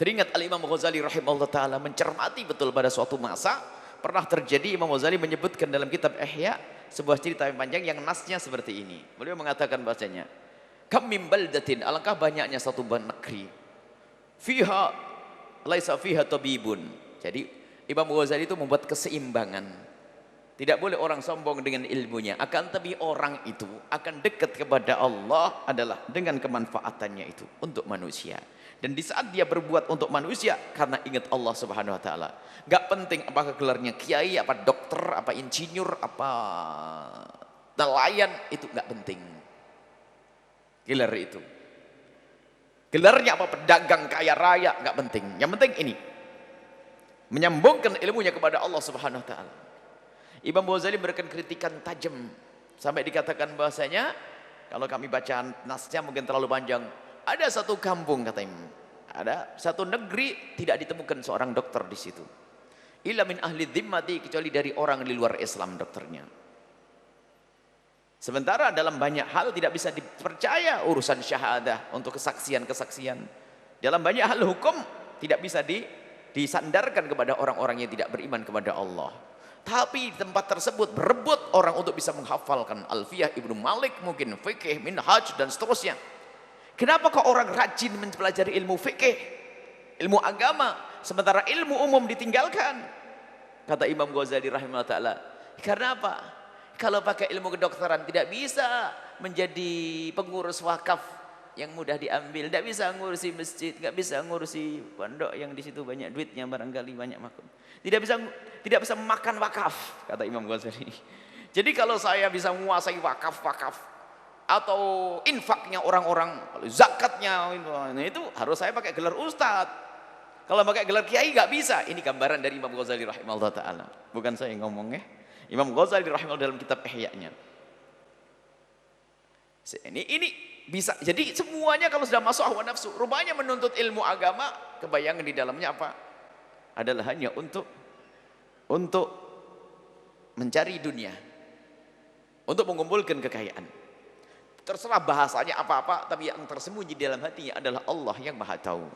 Teringat Al-Imam Ghazali rahimahullah ta'ala mencermati betul pada suatu masa. Pernah terjadi Imam Ghazali menyebutkan dalam kitab Ihya sebuah cerita yang panjang yang nasnya seperti ini. Beliau mengatakan bahasanya, kam min baldatin, alangkah banyaknya satu negeri, fiha laisa fiha tabibun. Jadi Imam Ghazali itu membuat keseimbangan. Tidak boleh orang sombong dengan ilmunya, akan tapi orang itu akan dekat kepada Allah adalah dengan kemanfaatannya itu untuk manusia. Dan di saat dia berbuat untuk manusia karena ingat Allah Subhanahu wa taala. Enggak penting apakah gelarnya kiai, apa dokter, apa insinyur, apa nelayan, itu enggak penting. Gelar itu. Gelarnya apa, pedagang kaya raya, enggak penting. Yang penting ini. Menyambungkan ilmunya kepada Allah Subhanahu wa taala. Imam Ghazali memberikan kritikan tajam sampai dikatakan bahasanya, kalau kami baca nasnya mungkin terlalu panjang. Ada satu kampung katanya, ada satu negeri tidak ditemukan seorang dokter di situ. Illa min ahli dhimmati, kecuali dari orang di luar Islam dokternya. Sementara dalam banyak hal tidak bisa dipercaya urusan syahadah untuk kesaksian-kesaksian. Dalam banyak hal hukum tidak bisa disandarkan kepada orang-orang yang tidak beriman kepada Allah. Tapi di tempat tersebut berebut orang untuk bisa menghafalkan Alfiyah Ibnu Malik, mungkin fikih, minhaj dan seterusnya. Kenapa kok orang rajin mempelajari ilmu fikih, ilmu agama, sementara ilmu umum ditinggalkan? Kata Imam Ghazali rahimahullah ta'ala, karena apa? Kalau pakai ilmu kedokteran tidak bisa menjadi pengurus wakaf yang mudah diambil, tidak bisa ngurusi masjid, tidak bisa ngurusi pondok yang di situ banyak duitnya, barangkali banyak makan. Tidak bisa makan wakaf, kata Imam Ghazali. Jadi kalau saya bisa menguasai wakaf atau infaknya orang-orang, zakatnya itu harus saya pakai gelar ustadz. Kalau pakai gelar kiai nggak bisa. Ini gambaran dari Imam Ghazali rahimahullah taala. Bukan saya yang ngomong ya. Imam Ghazali rahimahullah dalam kitab Ihya-nya. Ini bisa. Jadi semuanya kalau sudah masuk hawa nafsu, rupanya menuntut ilmu agama, kebayangan di dalamnya apa? Adalah hanya untuk mencari dunia, untuk mengumpulkan kekayaan. Terserah bahasanya apa-apa, tapi yang tersembunyi di dalam hatinya adalah Allah yang Maha Tahu.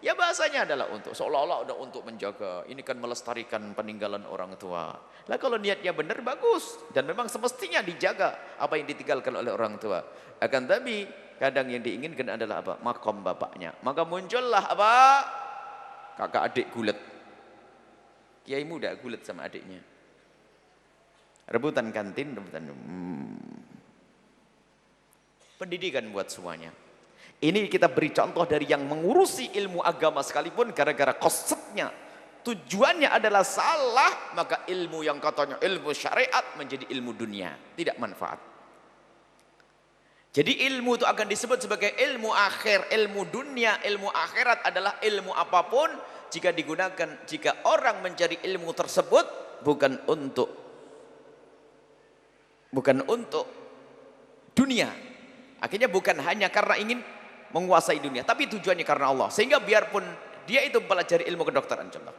Ya bahasanya adalah untuk seolah-olah udah untuk menjaga, ini kan melestarikan peninggalan orang tua. Lah kalau niatnya benar bagus dan memang semestinya dijaga apa yang ditinggalkan oleh orang tua. Akan tapi kadang yang diinginkan adalah apa? Makom bapaknya. Maka muncullah apa? Kakak adik gulet. Kiai muda gulet sama adiknya. Rebutan kantin, rebutan pendidikan buat semuanya. Ini kita beri contoh dari yang mengurusi ilmu agama sekalipun gara-gara konsepnya, tujuannya adalah salah, maka ilmu yang katanya ilmu syariat menjadi ilmu dunia, tidak manfaat. Jadi ilmu itu akan disebut sebagai ilmu akhir, ilmu dunia, ilmu akhirat adalah ilmu apapun jika digunakan, jika orang mencari ilmu tersebut bukan untuk dunia. Akhirnya bukan hanya karena ingin menguasai dunia, tapi tujuannya karena Allah. Sehingga biarpun dia itu mempelajari ilmu kedokteran, contoh.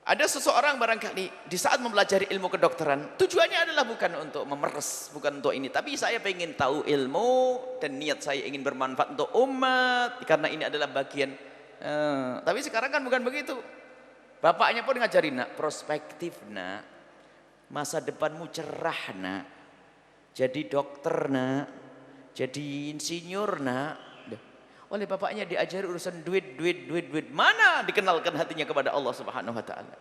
Ada seseorang barangkali di saat mempelajari ilmu kedokteran, tujuannya adalah bukan untuk memeres, bukan untuk ini. Tapi saya ingin tahu ilmu dan niat saya ingin bermanfaat untuk umat, karena ini adalah bagian. Tapi sekarang kan bukan begitu. Bapaknya pun ngajarin, nak, prospektif nak, masa depanmu cerah nak, jadi dokter nak, jadi insinyur nak. Oleh bapaknya diajari urusan duit. Mana dikenalkan hatinya kepada Allah Subhanahu wa taala.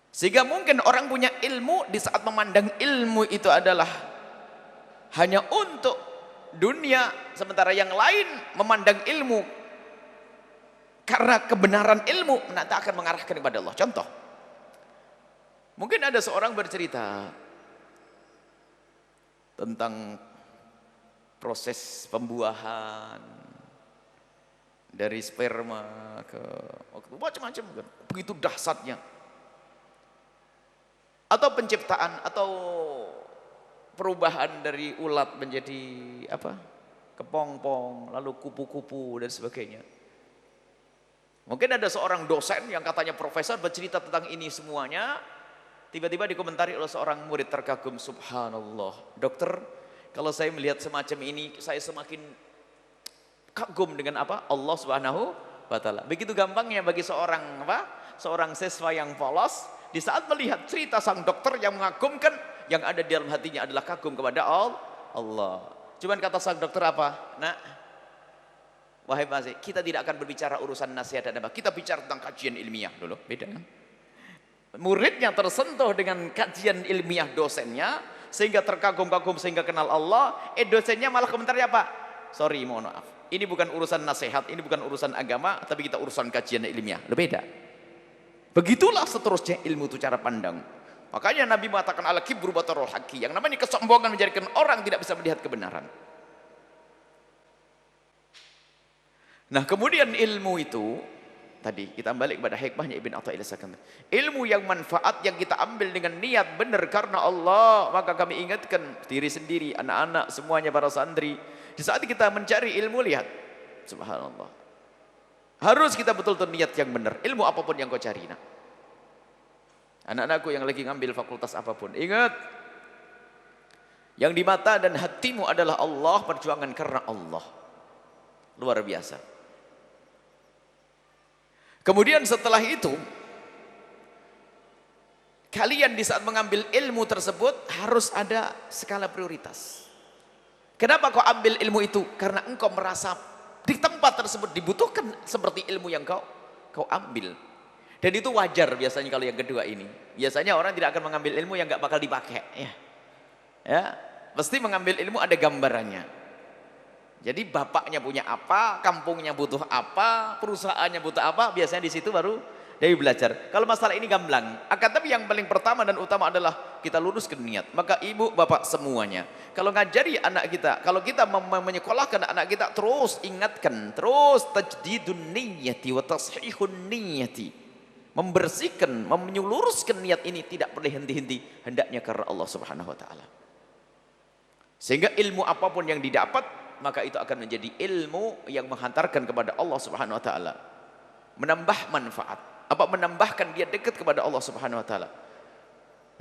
Sehingga mungkin orang punya ilmu, di saat memandang ilmu itu adalah hanya untuk dunia, sementara yang lain memandang ilmu karena kebenaran ilmu nanti akan mengarahkan kepada Allah. Contoh, mungkin ada seorang bercerita tentang proses pembuahan dari sperma ke macam-macam, begitu dahsyatnya. Atau penciptaan atau perubahan dari ulat menjadi apa? Kepompong, lalu kupu-kupu dan sebagainya. Mungkin ada seorang dosen yang katanya profesor bercerita tentang ini semuanya, tiba-tiba dikomentari oleh seorang murid terkagum, subhanallah, dokter, kalau saya melihat semacam ini saya semakin kagum dengan apa? Allah Subhanahu wa taala. Begitu gampangnya bagi seorang apa? Seorang siswa yang polos di saat melihat cerita sang dokter yang mengagumkan, yang ada di dalam hatinya adalah kagum kepada Allah. Cuman kata sang dokter apa? Nak, wahai Pak, kita tidak akan berbicara urusan nasihat dan apa. Kita bicara tentang kajian ilmiah dulu. Beda kan? Muridnya tersentuh dengan kajian ilmiah dosennya, sehingga terkagum-kagum, sehingga kenal Allah. Dosennya malah komentarnya apa? Sorry, mohon maaf. Ini bukan urusan nasihat, ini bukan urusan agama, tapi kita urusan kajian ilmiah. Lebih beda. Begitulah seterusnya ilmu itu cara pandang. Makanya Nabi mengatakan al-kibru batarul haqqi, yang namanya kesombongan menjadikan orang tidak bisa melihat kebenaran. Nah, kemudian ilmu itu tadi kita balik kepada hikmahnya Ibn Athaillah Sakandar. Ilmu yang manfaat yang kita ambil dengan niat benar karena Allah, maka kami ingatkan diri sendiri, anak-anak, semuanya para santri, di saat kita mencari ilmu, lihat, subhanallah, harus kita betul-betul niat yang benar. Ilmu apapun yang kau cari, nak. Anak-anakku yang lagi ngambil fakultas apapun, ingat, yang di mata dan hatimu adalah Allah, perjuangan karena Allah. Luar biasa. Kemudian setelah itu, kalian di saat mengambil ilmu tersebut harus ada skala prioritas. Kenapa kau ambil ilmu itu? Karena engkau merasa di tempat tersebut dibutuhkan seperti ilmu yang kau ambil. Dan itu wajar biasanya kalau yang kedua ini. Biasanya orang tidak akan mengambil ilmu yang gak bakal dipakai. Ya, pasti mengambil ilmu ada gambarannya. Jadi bapaknya punya apa, kampungnya butuh apa, perusahaannya butuh apa, biasanya di situ baru dia belajar. Kalau masalah ini gamblang, akan tapi yang paling pertama dan utama adalah kita luruskan niat. Maka ibu bapak semuanya, kalau ngajari anak kita, kalau kita menyekolahkan anak kita, terus ingatkan, terus tajdidun niyyati wa tashihun niyyati, membersihkan, menyeluruskan niat ini tidak boleh henti-henti, hendaknya karena Allah Subhanahu wa taala. Sehingga ilmu apapun yang didapat, maka itu akan menjadi ilmu yang menghantarkan kepada Allah Subhanahu wa taala, menambah manfaat, apa menambahkan dia dekat kepada Allah Subhanahu wa taala.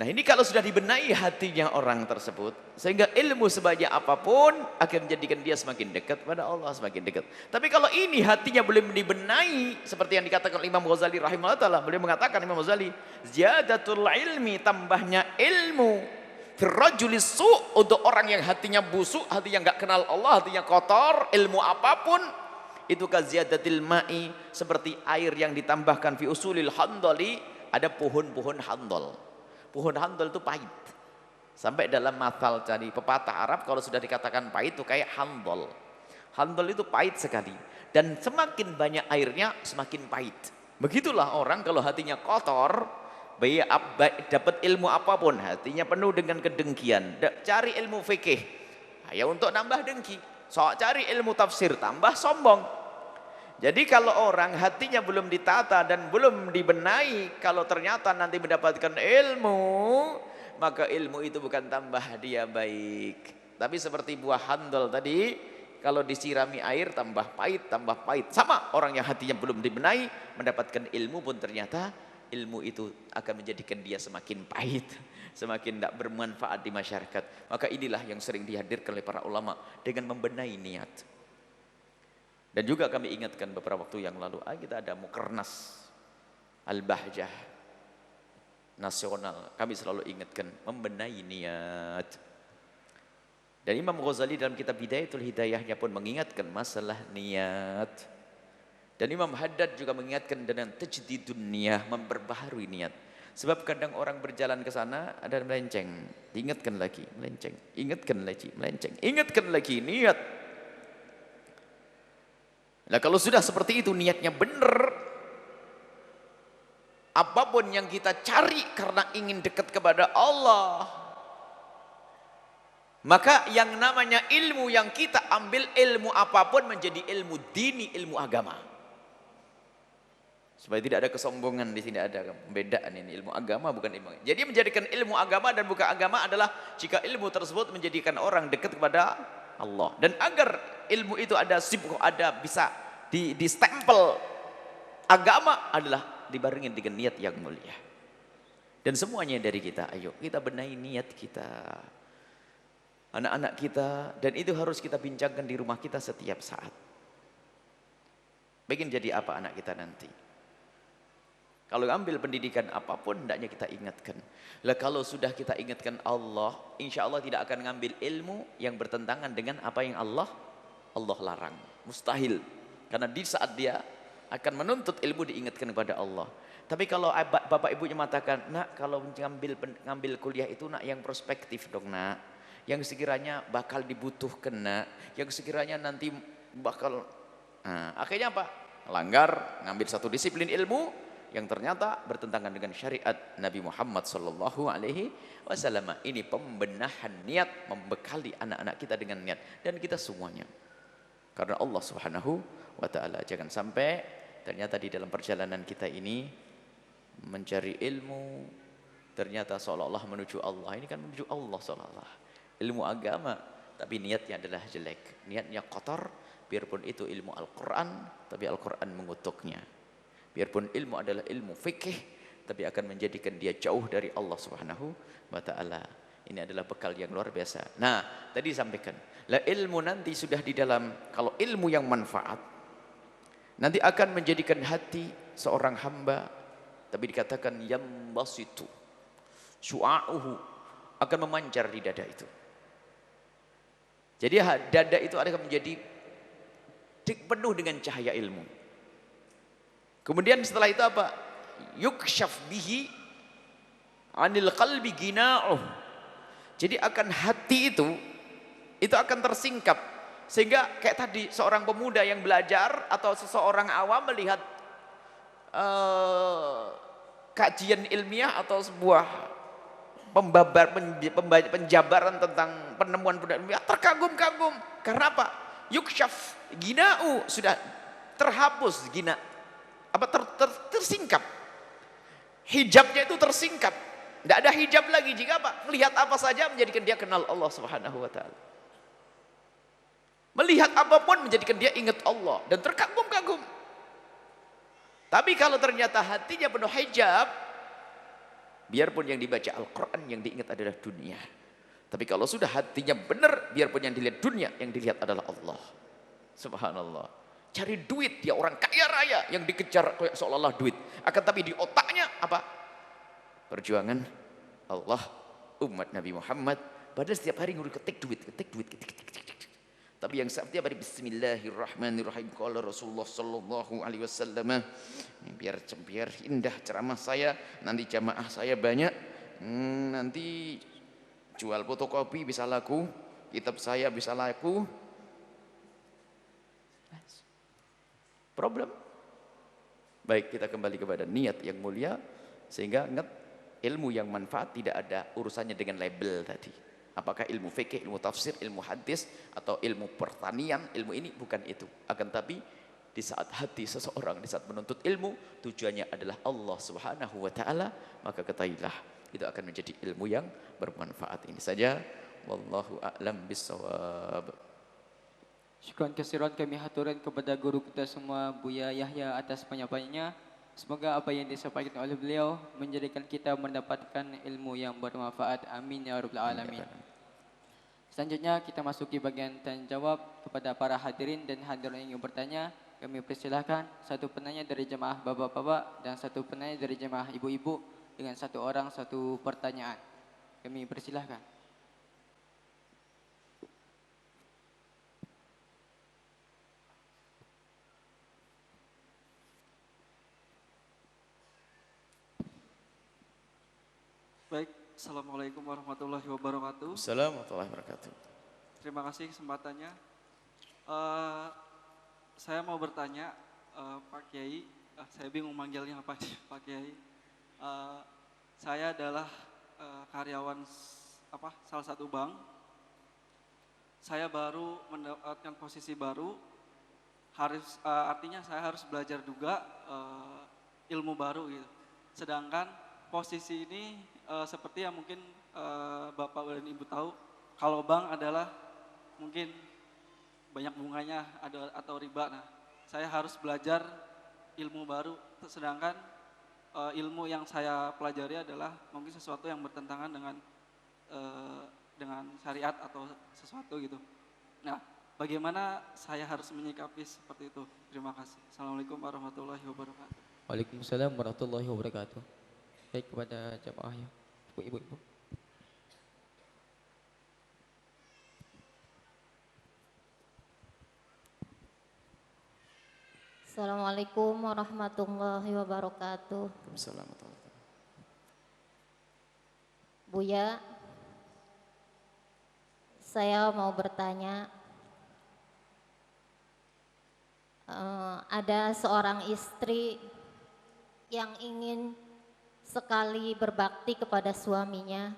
Nah, ini kalau sudah dibenahi hatinya orang tersebut, sehingga ilmu sebanyak apapun akan menjadikan dia semakin dekat kepada Allah, semakin dekat. Tapi kalau ini hatinya belum dibenahi, seperti yang dikatakan Imam Ghazali rahimahullah taala, beliau mengatakan, Imam Ghazali, ziyadatul ilmi, tambahnya ilmu, firrajulis su', untuk orang yang hatinya busuk, hati yang enggak kenal Allah, hatinya kotor, ilmu apapun itu kaziyadatil ma'i, seperti air yang ditambahkan fi usulil handali, ada pohon-pohon handal. Pohon handal itu pahit. Sampai dalam mathal jadi pepatah Arab, kalau sudah dikatakan pahit itu kayak handal. Handal itu pahit sekali, dan semakin banyak airnya semakin pahit. Begitulah orang kalau hatinya kotor, baik dapat ilmu apapun, hatinya penuh dengan kedengkian. Cari ilmu fikih, ya untuk nambah dengki. Cari ilmu tafsir, tambah sombong. Jadi kalau orang hatinya belum ditata dan belum dibenahi, kalau ternyata nanti mendapatkan ilmu, maka ilmu itu bukan tambah dia baik, tapi seperti buah handal tadi, kalau disirami air tambah pahit, tambah pahit. Sama orang yang hatinya belum dibenahi, mendapatkan ilmu pun ternyata ilmu itu akan menjadikan dia semakin pahit, semakin tidak bermanfaat di masyarakat. Maka inilah yang sering dihadirkan oleh para ulama dengan membenahi niat. Dan juga kami ingatkan beberapa waktu yang lalu, kita ada Mukernas Al-Bahjah nasional, kami selalu ingatkan membenahi niat. Dan Imam Ghazali dalam kitab Bidayatul Hidayahnya pun mengingatkan masalah niat. Dan Imam Haddad juga mengingatkan dengan tajdidun niyah, memperbaharui niat. Sebab kadang orang berjalan ke sana ada melenceng, diingatkan lagi, melenceng, ingatkan lagi, melenceng, ingatkan lagi, niat. Nah kalau sudah seperti itu niatnya benar, apapun yang kita cari karena ingin dekat kepada Allah, maka yang namanya ilmu yang kita ambil, ilmu apapun menjadi ilmu dini, ilmu agama. Supaya tidak ada kesombongan di sini, ada pembedaan ini, ilmu agama bukan ilmu. Jadi menjadikan ilmu agama dan bukan agama adalah jika ilmu tersebut menjadikan orang dekat kepada Allah. Dan agar ilmu itu ada sibuk, ada bisa di stempel agama adalah dibarengin dengan niat yang mulia. Dan semuanya dari kita, ayo kita benahi niat kita, anak-anak kita, dan itu harus kita bincangkan di rumah kita setiap saat. Pengen jadi apa anak kita nanti? Kalau ambil pendidikan apapun, hendaknya kita ingatkan. Lah kalau sudah kita ingatkan Allah, insya Allah tidak akan ngambil ilmu yang bertentangan dengan apa yang Allah larang. Mustahil. Karena di saat dia akan menuntut ilmu diingatkan kepada Allah. Tapi kalau bapak ibunya mengatakan, nak kalau ngambil kuliah itu nak yang prospektif dong nak. Yang sekiranya bakal dibutuhkan nak. Yang sekiranya nanti bakal, nah, akhirnya apa? Langgar, ngambil satu disiplin ilmu yang ternyata bertentangan dengan syariat Nabi Muhammad sallallahu alaihi wasallam. Ini pembenahan niat, membekali anak-anak kita dengan niat dan kita semuanya. Karena Allah Subhanahu wa taala, jangan sampai ternyata di dalam perjalanan kita ini mencari ilmu ternyata seolah-olah menuju Allah. Ini kan menuju Allah seolah-olah. Ilmu agama tapi niatnya adalah jelek, niatnya kotor, biarpun itu ilmu Al-Qur'an tapi Al-Qur'an mengutuknya. Biarpun ilmu adalah ilmu fikih, tapi akan menjadikan dia jauh dari Allah Subhanahu wa taala. Ini adalah bekal yang luar biasa. Nah, tadi sampaikan, lah ilmu nanti sudah di dalam, kalau ilmu yang manfaat nanti akan menjadikan hati seorang hamba, tapi dikatakan yambasitu syu'a'uhu, akan memancar di dada itu. Jadi dada itu akan menjadi penuh dengan cahaya ilmu. Kemudian setelah itu apa? Yukshaf bihi anil qalbi gina'uh. Jadi akan hati itu akan tersingkap. Sehingga kayak tadi seorang pemuda yang belajar atau seseorang awam melihat kajian ilmiah atau sebuah penjabaran tentang penemuan ilmiah, terkagum-kagum. Karena apa? Yukshaf gina'u, sudah terhapus gina. Apa tersingkap, hijabnya itu tersingkap, tidak ada hijab lagi. Jika apa? Melihat apa saja menjadikan dia kenal Allah Subhanahu wa taala. Melihat apapun menjadikan dia ingat Allah dan terkagum-kagum. Tapi kalau ternyata hatinya penuh hijab, biarpun yang dibaca Al-Quran yang diingat adalah dunia, tapi kalau sudah hatinya benar, biarpun yang dilihat dunia, yang dilihat adalah Allah. Subhanallah. Cari duit, dia orang kaya raya yang dikejar seolah-olah duit. Akan tapi di otaknya apa? Perjuangan Allah, umat Nabi Muhammad. Padahal setiap hari ngurus ketik duit. Tapi yang setiap hari Bismillahirrahmanirrahim. Qala Rasulullah sallallahu alaihi wasallam. Biar indah ceramah saya, nanti jamaah saya banyak. Nanti jual fotokopi bisa laku, kitab saya bisa laku. Problem. Baik, kita kembali kepada niat yang mulia, sehingga ingat ilmu yang manfaat tidak ada urusannya dengan label tadi. Apakah ilmu fikih, ilmu tafsir, ilmu hadis, atau ilmu pertanian, ilmu ini bukan itu. Akan tapi di saat hati seseorang, di saat menuntut ilmu, tujuannya adalah Allah Subhanahu wa taala, maka ketahuilah itu akan menjadi ilmu yang bermanfaat. Ini saja, wallahu a'lam bissawab. Syukran kesiran kami haturan kepada guru kita semua, Buya Yahya, atas penyampaiannya. Semoga apa yang disampaikan oleh beliau menjadikan kita mendapatkan ilmu yang bermanfaat. Amin ya rabbal alamin. Selanjutnya kita masuki bagian tanya jawab kepada para hadirin dan hadirin yang ingin bertanya. Kami persilahkan satu penanya dari jemaah bapak-bapak dan satu penanya dari jemaah ibu-ibu dengan satu orang satu pertanyaan. Kami persilahkan. Baik, Assalamualaikum warahmatullahi wabarakatuh. Assalamualaikum warahmatullahi wabarakatuh. Terima kasih kesempatannya. Eh, saya mau bertanya, Pak Kiai, saya bingung manggilnya apa nih, Pak Kiai. Eh, saya adalah karyawan salah satu bank. Saya baru mendapatkan posisi baru, artinya saya harus belajar juga ilmu baru gitu. Sedangkan posisi ini seperti yang mungkin Bapak dan Ibu tahu, kalau bank adalah mungkin banyak bunganya atau riba. Nah, saya harus belajar ilmu baru, sedangkan ilmu yang saya pelajari adalah mungkin sesuatu yang bertentangan dengan syariat atau sesuatu gitu. Nah, bagaimana saya harus menyikapi seperti itu? Terima kasih. Assalamualaikum warahmatullahi wabarakatuh. Waalaikumsalam warahmatullahi wabarakatuh. Baik, kepada jamaah ya, ibu-ibu. Assalamualaikum warahmatullahi wabarakatuh. Assalamualaikum warahmatullahi wabarakatuh. Buya, saya mau bertanya, ada seorang istri yang ingin sekali berbakti kepada suaminya,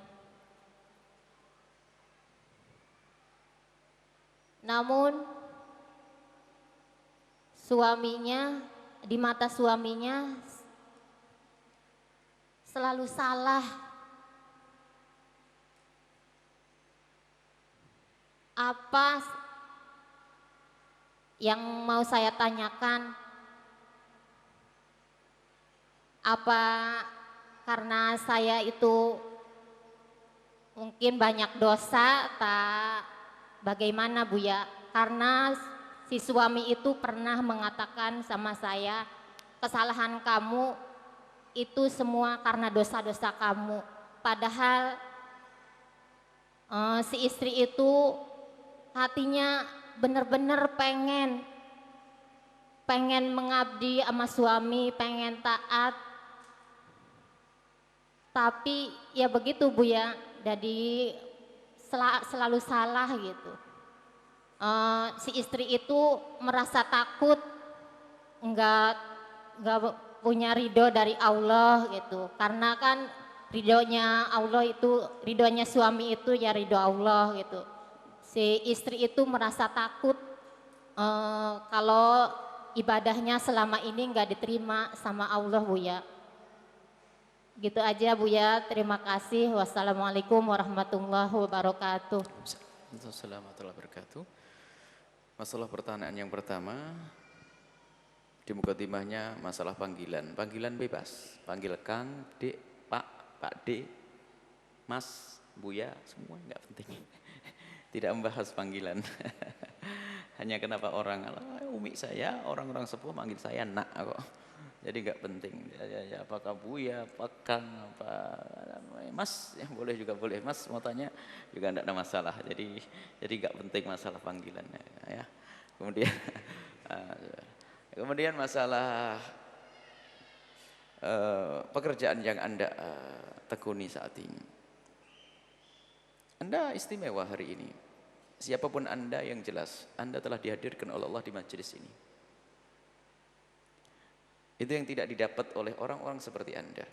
namun suaminya, di mata suaminya selalu salah. Apa yang mau saya tanyakan? Apa karena saya itu mungkin banyak dosa, tak bagaimana Buya? Karena si suami itu pernah mengatakan sama saya, kesalahan kamu itu semua karena dosa-dosa kamu. Padahal si istri itu hatinya benar-benar pengen mengabdi sama suami, pengen taat. Tapi ya begitu Bu ya, jadi selalu salah gitu. Si istri itu merasa takut, enggak punya ridho dari Allah gitu. Karena kan ridhonya Allah itu, ridhonya suami itu ya ridho Allah gitu. Si istri itu merasa takut kalau ibadahnya selama ini enggak diterima sama Allah Bu ya. Gitu aja Bu ya, terima kasih. Wassalamualaikum warahmatullahi wabarakatuh. Assalamualaikum warahmatullahi wabarakatuh. Masalah pertanyaan yang pertama, di mukadimahnya masalah panggilan. Panggilan bebas, panggil Kang, Dek, Pak D, Mas, Buya, semua enggak penting. Tidak membahas panggilan. Hanya kenapa orang, umi saya, orang-orang sepuh manggil saya nak kok. Jadi enggak penting. Ya, apakah Buya, apa Kang, apa Mas, yang boleh juga boleh. Mas mau tanya juga enggak ada masalah. Jadi enggak penting masalah panggilannya ya. Kemudian masalah pekerjaan yang Anda tekuni saat ini. Anda istimewa hari ini. Siapapun Anda yang jelas, Anda telah dihadirkan oleh Allah di majelis ini. Itu yang tidak didapat oleh orang-orang seperti Anda.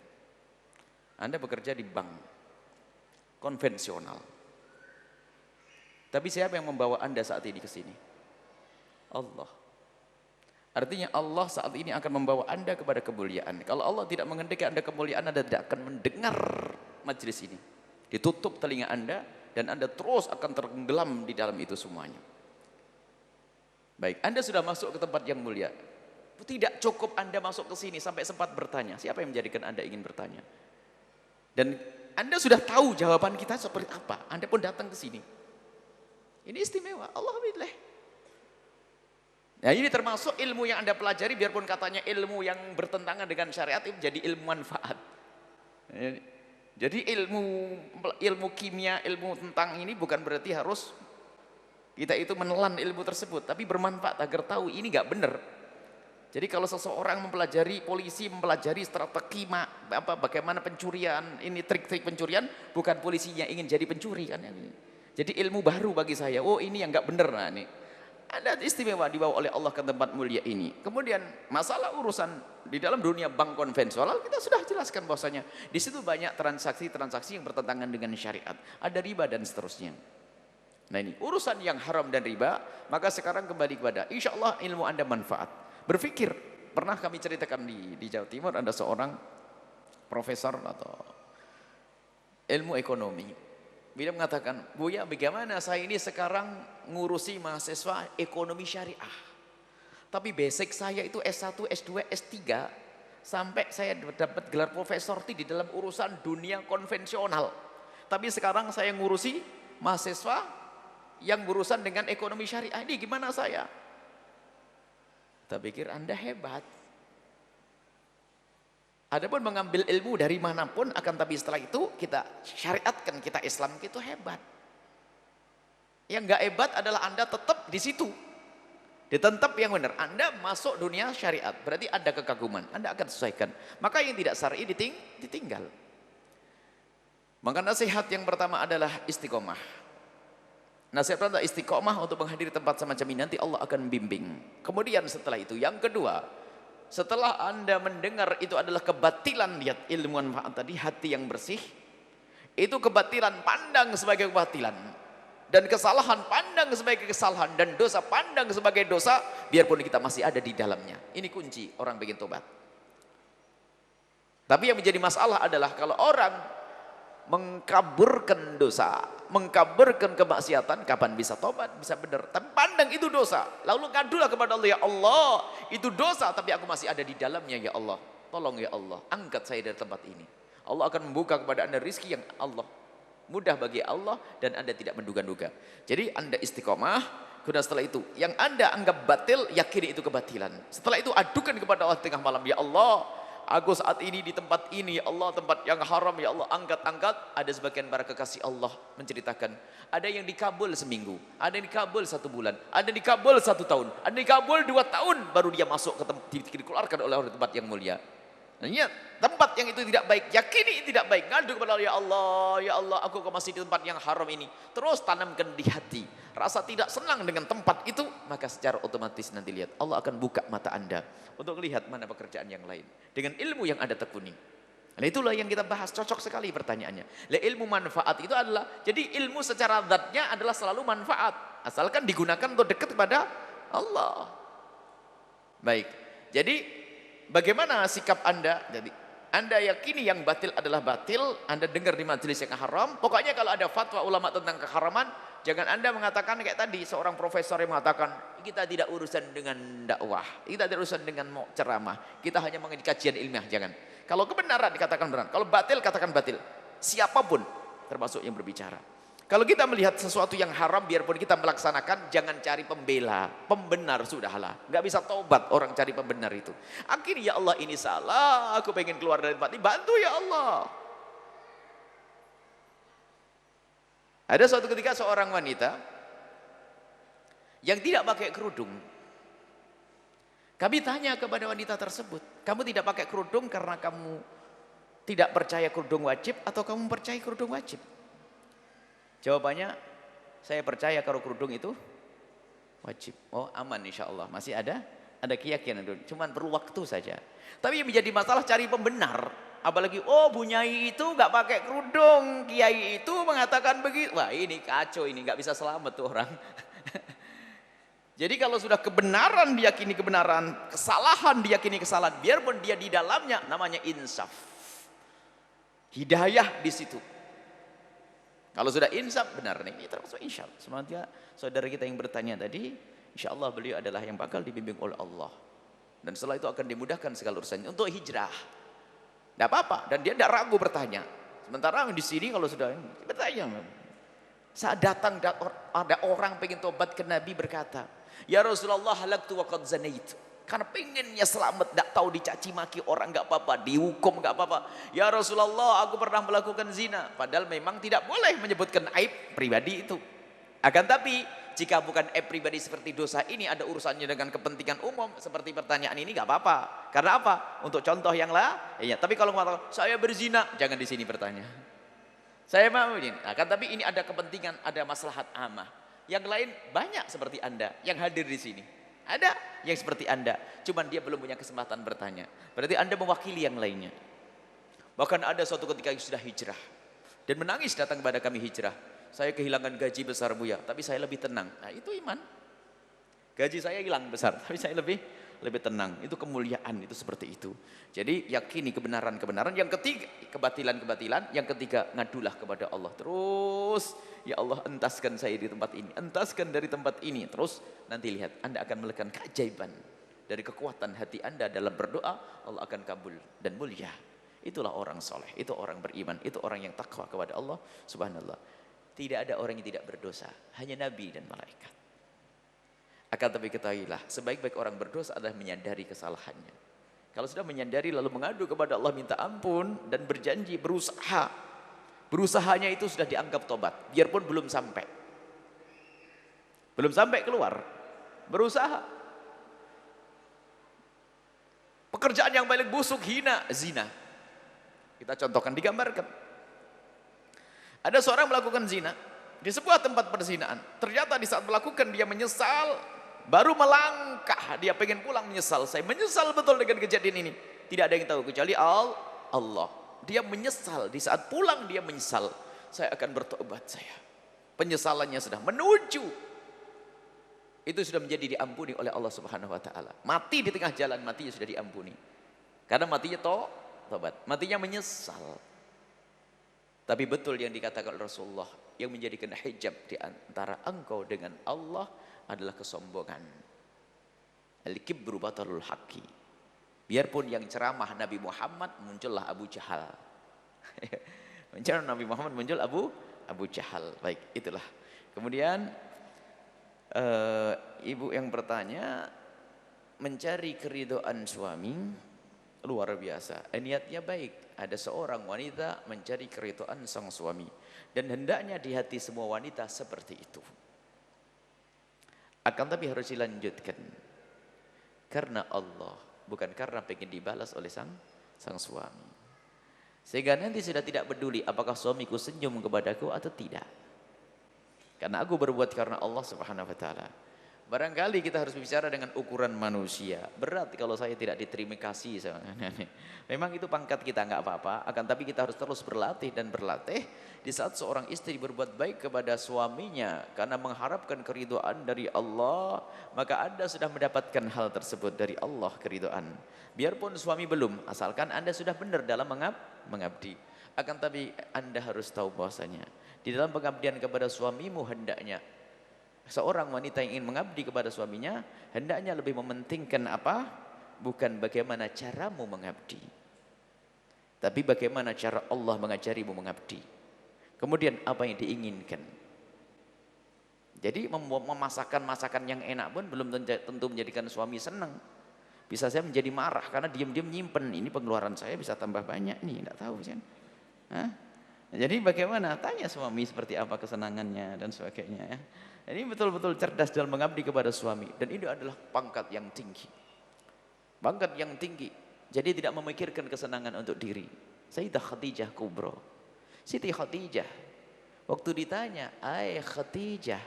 Anda bekerja di bank konvensional. Tapi siapa yang membawa Anda saat ini ke sini? Allah. Artinya Allah saat ini akan membawa Anda kepada kemuliaan. Kalau Allah tidak menghendaki Anda kemuliaan, Anda tidak akan mendengar majelis ini. Ditutup telinga Anda dan Anda terus akan tenggelam di dalam itu semuanya. Baik, Anda sudah masuk ke tempat yang mulia. Tidak cukup Anda masuk ke sini sampai sempat bertanya. Siapa yang menjadikan Anda ingin bertanya? Dan Anda sudah tahu jawaban kita seperti apa. Anda pun datang ke sini. Ini istimewa. Alhamdulillah. Nah, ini termasuk ilmu yang Anda pelajari, biarpun katanya ilmu yang bertentangan dengan syariat, itu jadi ilmu manfaat. Jadi ilmu kimia, ilmu tentang ini bukan berarti harus kita itu menelan ilmu tersebut, tapi bermanfaat agar tahu ini nggak benar. Jadi kalau seseorang mempelajari, polisi mempelajari strategi bagaimana pencurian, ini trik-trik pencurian, bukan polisinya ingin jadi pencuri kan. Jadi ilmu baru bagi saya. Oh ini yang nggak bener, nah ini. Ada istimewa dibawa oleh Allah ke tempat mulia ini. Kemudian masalah urusan di dalam dunia bank konvensional kita sudah jelaskan bahwasanya di situ banyak transaksi-transaksi yang bertentangan dengan syariat. Ada riba dan seterusnya. Nah ini urusan yang haram dan riba, maka sekarang kembali kepada insya Allah ilmu Anda manfaat. Berpikir, pernah kami ceritakan di Jawa Timur ada seorang profesor atau ilmu ekonomi. Beliau mengatakan, Buya bagaimana saya ini sekarang ngurusi mahasiswa ekonomi syariah. Tapi basic saya itu S1, S2, S3. Sampai saya dapat gelar profesor di dalam urusan dunia konvensional. Tapi sekarang saya ngurusi mahasiswa yang berurusan dengan ekonomi syariah. Ini gimana saya? Kita pikir Anda hebat. Adapun mengambil ilmu dari manapun, akan tapi setelah itu kita syariatkan, kita Islam itu hebat. Yang enggak hebat adalah Anda tetap di situ. Ditentap yang benar. Anda masuk dunia syariat, berarti ada kekaguman. Anda akan sesuaikan. Maka yang tidak syar'i ditinggal. Maka nasihat yang pertama adalah istiqomah. Nasihat pertama istiqomah untuk menghadiri tempat semacam ini, nanti Allah akan membimbing. Kemudian setelah itu, yang kedua, setelah Anda mendengar itu adalah kebatilan, lihat ilmu manfaat tadi, hati yang bersih, itu kebatilan pandang sebagai kebatilan, dan kesalahan pandang sebagai kesalahan, dan dosa pandang sebagai dosa, biarpun kita masih ada di dalamnya. Ini kunci orang bikin tobat. Tapi yang menjadi masalah adalah kalau orang mengkaburkan dosa, mengkaburkan kemaksiatan, kapan bisa tobat, bisa benar. Tapi pandang itu dosa, lalu ngadulah kepada Allah, ya Allah itu dosa tapi aku masih ada di dalamnya, ya Allah tolong ya Allah angkat saya dari tempat ini. Allah akan membuka kepada Anda rizki yang Allah mudah bagi Allah dan Anda tidak menduga-duga. Jadi Anda istiqomah, kemudian setelah itu yang Anda anggap batil, yakini itu kebatilan. Setelah itu adukan kepada Allah tengah malam, ya Allah aku saat ini di tempat ini, ya Allah tempat yang haram, ya Allah angkat-angkat. Ada sebagian para kekasih Allah menceritakan, ada yang dikabul seminggu, ada yang dikabul 1 bulan, ada yang dikabul 1 tahun, ada yang dikabul 2 tahun, baru dia masuk ke dikeluarkan oleh orang tempat yang mulia. Nah, tempat yang itu tidak baik, yakini itu tidak baik, ngadu kepada Allah, ya Allah aku kok masih di tempat yang haram ini. Terus tanamkan di hati rasa tidak senang dengan tempat itu, maka secara otomatis nanti lihat Allah akan buka mata Anda untuk melihat mana pekerjaan yang lain dengan ilmu yang Anda tekuni. Nah itulah yang kita bahas, cocok sekali pertanyaannya. Ilmu manfaat itu adalah, jadi ilmu secara zatnya adalah selalu manfaat, asalkan digunakan untuk dekat kepada Allah. Baik, jadi bagaimana sikap Anda? Jadi Anda yakini yang batil adalah batil, Anda dengar di majelis yang haram. Pokoknya kalau ada fatwa ulama tentang keharaman, jangan Anda mengatakan kayak tadi seorang profesor yang mengatakan kita tidak urusan dengan dakwah, kita tidak urusan dengan ceramah, kita hanya mengenai kajian ilmiah. Jangan. Kalau kebenaran dikatakan benar, kalau batil katakan batil. Siapapun termasuk yang berbicara. Kalau kita melihat sesuatu yang haram, biarpun kita melaksanakan, jangan cari pembela, pembenar sudahlah. Nggak bisa taubat orang cari pembenar itu. Akhirnya ya Allah ini salah, aku pengen keluar dari tempat ini, bantu ya Allah. Ada suatu ketika seorang wanita yang tidak pakai kerudung. Kami tanya kepada wanita tersebut, kamu tidak pakai kerudung karena kamu tidak percaya kerudung wajib atau kamu percaya kerudung wajib? Jawabannya, saya percaya kalau kerudung itu wajib. Oh aman insya Allah, masih ada keyakinan itu, cuman perlu waktu saja. Tapi yang menjadi masalah cari pembenar, apalagi oh Bu Nyai itu nggak pakai kerudung, Kiai itu mengatakan begitu. Wah ini kacau, ini nggak bisa selamat tuh orang. Jadi kalau sudah kebenaran diyakini kebenaran, kesalahan diyakini kesalahan, biarpun dia di dalamnya, namanya insaf, hidayah di situ. Kalau sudah insaf benar nih, ini termasuk insya Allah. Semoga saudara kita yang bertanya tadi, insya Allah beliau adalah yang bakal dibimbing oleh Allah. Dan setelah itu akan dimudahkan segala urusannya untuk hijrah. Tidak apa-apa, dan dia tidak ragu bertanya. Sementara di sini kalau sudah bertanya, saat datang ada orang pengen tobat ke Nabi berkata, ya Rasulullah halaktu wa qad zanaitu. Karena pengennya selamat, tidak tahu dicaci maki orang nggak apa-apa, dihukum nggak apa-apa. Ya Rasulullah, aku pernah melakukan zina. Padahal memang tidak boleh menyebutkan aib pribadi itu. Akan tapi Jika bukan pribadi seperti dosa ini ada urusannya dengan kepentingan umum seperti pertanyaan ini, nggak apa-apa. Karena apa? Untuk contoh yang lah. Iya. Tapi kalau mengatakan saya berzina, jangan di sini bertanya. Saya mau ini. Nah, kan tapi ini ada kepentingan, ada maslahat amah. Yang lain banyak seperti Anda yang hadir di sini. Ada yang seperti Anda, cuman dia belum punya kesempatan bertanya. Berarti Anda mewakili yang lainnya. Bahkan ada suatu ketika yang sudah hijrah dan menangis datang kepada kami hijrah. Saya kehilangan gaji besar Buya, tapi saya lebih tenang. Nah itu iman. Gaji saya hilang besar, tapi saya lebih tenang. Itu kemuliaan, itu seperti itu. Jadi yakini kebenaran-kebenaran. Yang ketiga, kebatilan-kebatilan. Yang ketiga, ngadulah kepada Allah. Terus, ya Allah entaskan saya di tempat ini. Entaskan dari tempat ini. Terus nanti lihat, Anda akan melihat keajaiban. Dari kekuatan hati Anda dalam berdoa, Allah akan kabul dan mulia. Itulah orang soleh, itu orang beriman, itu orang yang takwa kepada Allah subhanallah. Tidak ada orang yang tidak berdosa, hanya Nabi dan malaikat. Akan tapi ketahuilah, sebaik-baik orang berdosa adalah menyadari kesalahannya. Kalau sudah menyadari lalu mengadu kepada Allah minta ampun dan berjanji berusaha. Berusahanya itu sudah dianggap tobat, biarpun belum sampai. Belum sampai keluar, berusaha. Pekerjaan yang paling busuk, hina, zina. Kita contohkan, digambarkan. Ada seorang melakukan zina di sebuah tempat perzinaan. Ternyata di saat melakukan dia menyesal, baru melangkah dia pengen pulang menyesal. Saya menyesal betul dengan kejadian ini. Tidak ada yang tahu kecuali Allah. Dia menyesal, di saat pulang dia menyesal. Saya akan bertobat saya. Penyesalannya sudah menuju. Itu sudah menjadi diampuni oleh Allah Subhanahu wa taala. Mati di tengah jalan, matinya sudah diampuni. Karena matinya tobat, matinya menyesal. Tapi betul yang dikatakan Rasulullah, yang menjadikan hijab di antara engkau dengan Allah adalah kesombongan. Al-kibru batalul haqqi. Biarpun yang ceramah Nabi Muhammad, muncullah Abu Jahal. Menceramah Nabi Muhammad, muncul Abu Jahal. Baik, itulah. Kemudian ibu yang bertanya, mencari keridhaan suami luar biasa. Niatnya baik. Ada seorang wanita mencari keridhaan sang suami. Dan hendaknya di hati semua wanita seperti itu. Akan tapi harus dilanjutkan. Karena Allah. Bukan karena pengen dibalas oleh sang suami. Sehingga nanti sudah tidak peduli apakah suamiku senyum kepadaku atau tidak. Karena aku berbuat karena Allah Subhanahu wa taala. Barangkali kita harus bicara dengan ukuran manusia. Berat kalau saya tidak diterima kasih. Memang itu pangkat kita, nggak apa-apa. Akan tapi kita harus terus berlatih dan berlatih. Di saat seorang istri berbuat baik kepada suaminya karena mengharapkan keridhaan dari Allah, maka Anda sudah mendapatkan hal tersebut dari Allah, keridhaan. Biarpun suami belum, asalkan Anda sudah benar dalam mengabdi. Akan tapi Anda harus tahu bahwasanya di dalam pengabdian kepada suamimu hendaknya seorang wanita yang ingin mengabdi kepada suaminya hendaknya lebih mementingkan apa? Bukan bagaimana caramu mengabdi, tapi bagaimana cara Allah mengajarimu mengabdi. Kemudian apa yang diinginkan. Jadi memasakkan masakan yang enak pun belum tentu menjadikan suami senang. Bisa saya menjadi marah karena diam-diam nyimpen. Ini pengeluaran saya bisa tambah banyak nih, enggak tahu kan. Jadi bagaimana? Tanya suami seperti apa kesenangannya dan sebagainya ya. Ini betul-betul cerdas dalam mengabdi kepada suami. Dan ini adalah pangkat yang tinggi. Pangkat yang tinggi. Jadi tidak memikirkan kesenangan untuk diri. Sayyidah Khadijah Kubro. Siti Khadijah. Waktu ditanya, "Ai Khadijah,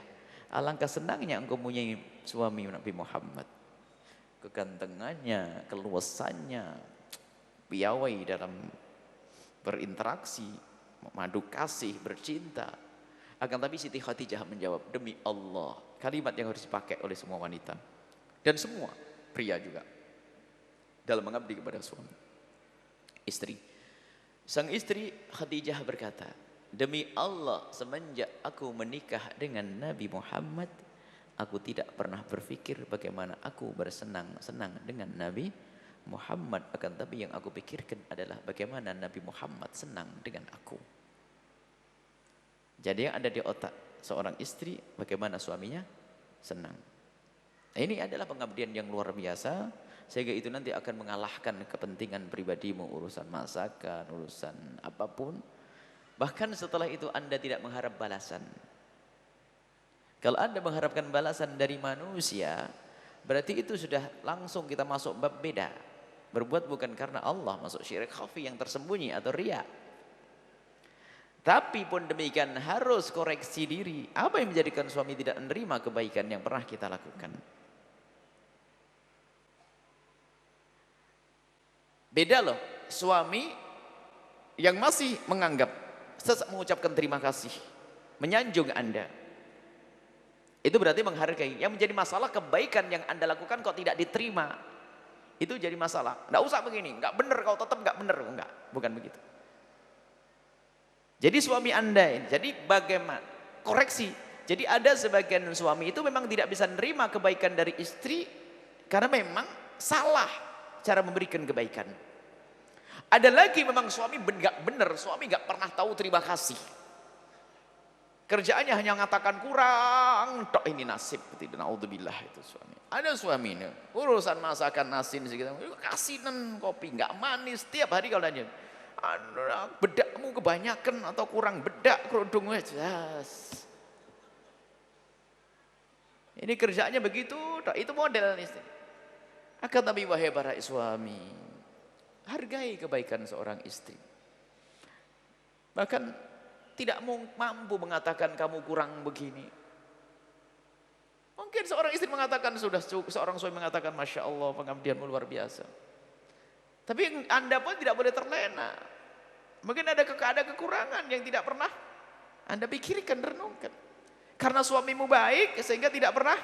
alangkah senangnya engkau mempunyai suami Nabi Muhammad. Kegantengannya, keluasannya, piawai dalam berinteraksi, madu kasih, bercinta." Akan tapi Siti Khadijah menjawab, "Demi Allah." Kalimat yang harus dipakai oleh semua wanita. Dan semua pria juga. Dalam mengabdi kepada suami. Istri. Sang istri Khadijah berkata, "Demi Allah, semenjak aku menikah dengan Nabi Muhammad, aku tidak pernah berpikir bagaimana aku bersenang-senang dengan Nabi Muhammad. Akan tapi yang aku pikirkan adalah bagaimana Nabi Muhammad senang dengan aku." Jadi yang ada di otak seorang istri, bagaimana suaminya senang. Nah, ini adalah pengabdian yang luar biasa, sehingga itu nanti akan mengalahkan kepentingan pribadimu, urusan masakan, urusan apapun. Bahkan setelah itu Anda tidak mengharap balasan. Kalau Anda mengharapkan balasan dari manusia, berarti itu sudah langsung kita masuk bab beda. Berbuat bukan karena Allah, masuk syirik khafi yang tersembunyi atau riya. Tapi pun demikian harus koreksi diri. Apa yang menjadikan suami tidak menerima kebaikan yang pernah kita lakukan? Beda loh, suami yang masih menganggap, mengucapkan terima kasih, menyanjung Anda. Itu berarti menghargai. Yang menjadi masalah kebaikan yang Anda lakukan kok tidak diterima. Itu jadi masalah. Nggak usah begini, nggak benar kau tetap nggak benar. Enggak, bukan begitu. Jadi suami Anda ini, jadi bagaimana? Koreksi. Jadi ada sebagian suami itu memang tidak bisa menerima kebaikan dari istri karena memang salah cara memberikan kebaikan. Ada lagi memang suami nggak benar, suami nggak pernah tahu terima kasih. Kerjaannya hanya mengatakan kurang, tok ini nasib. Naudzubillah itu suami. Ada suami ini, urusan masakan nasi segitu, kasinan kopi, nggak manis tiap hari kalau nanya. Bedakmu kebanyakan atau kurang bedak kerudungnya jelas. Ini kerjaannya begitu, itu model istri. Akan tapi wahai para suami, hargai kebaikan seorang istri. Bahkan tidak mampu mengatakan kamu kurang begini. Mungkin seorang istri mengatakan sudah cukup, seorang suami mengatakan Masya Allah pengabdianmu luar biasa. Tapi Anda pun tidak boleh terlena. Mungkin ada kekurangan yang tidak pernah Anda pikirkan, renungkan. Karena suamimu baik sehingga tidak pernah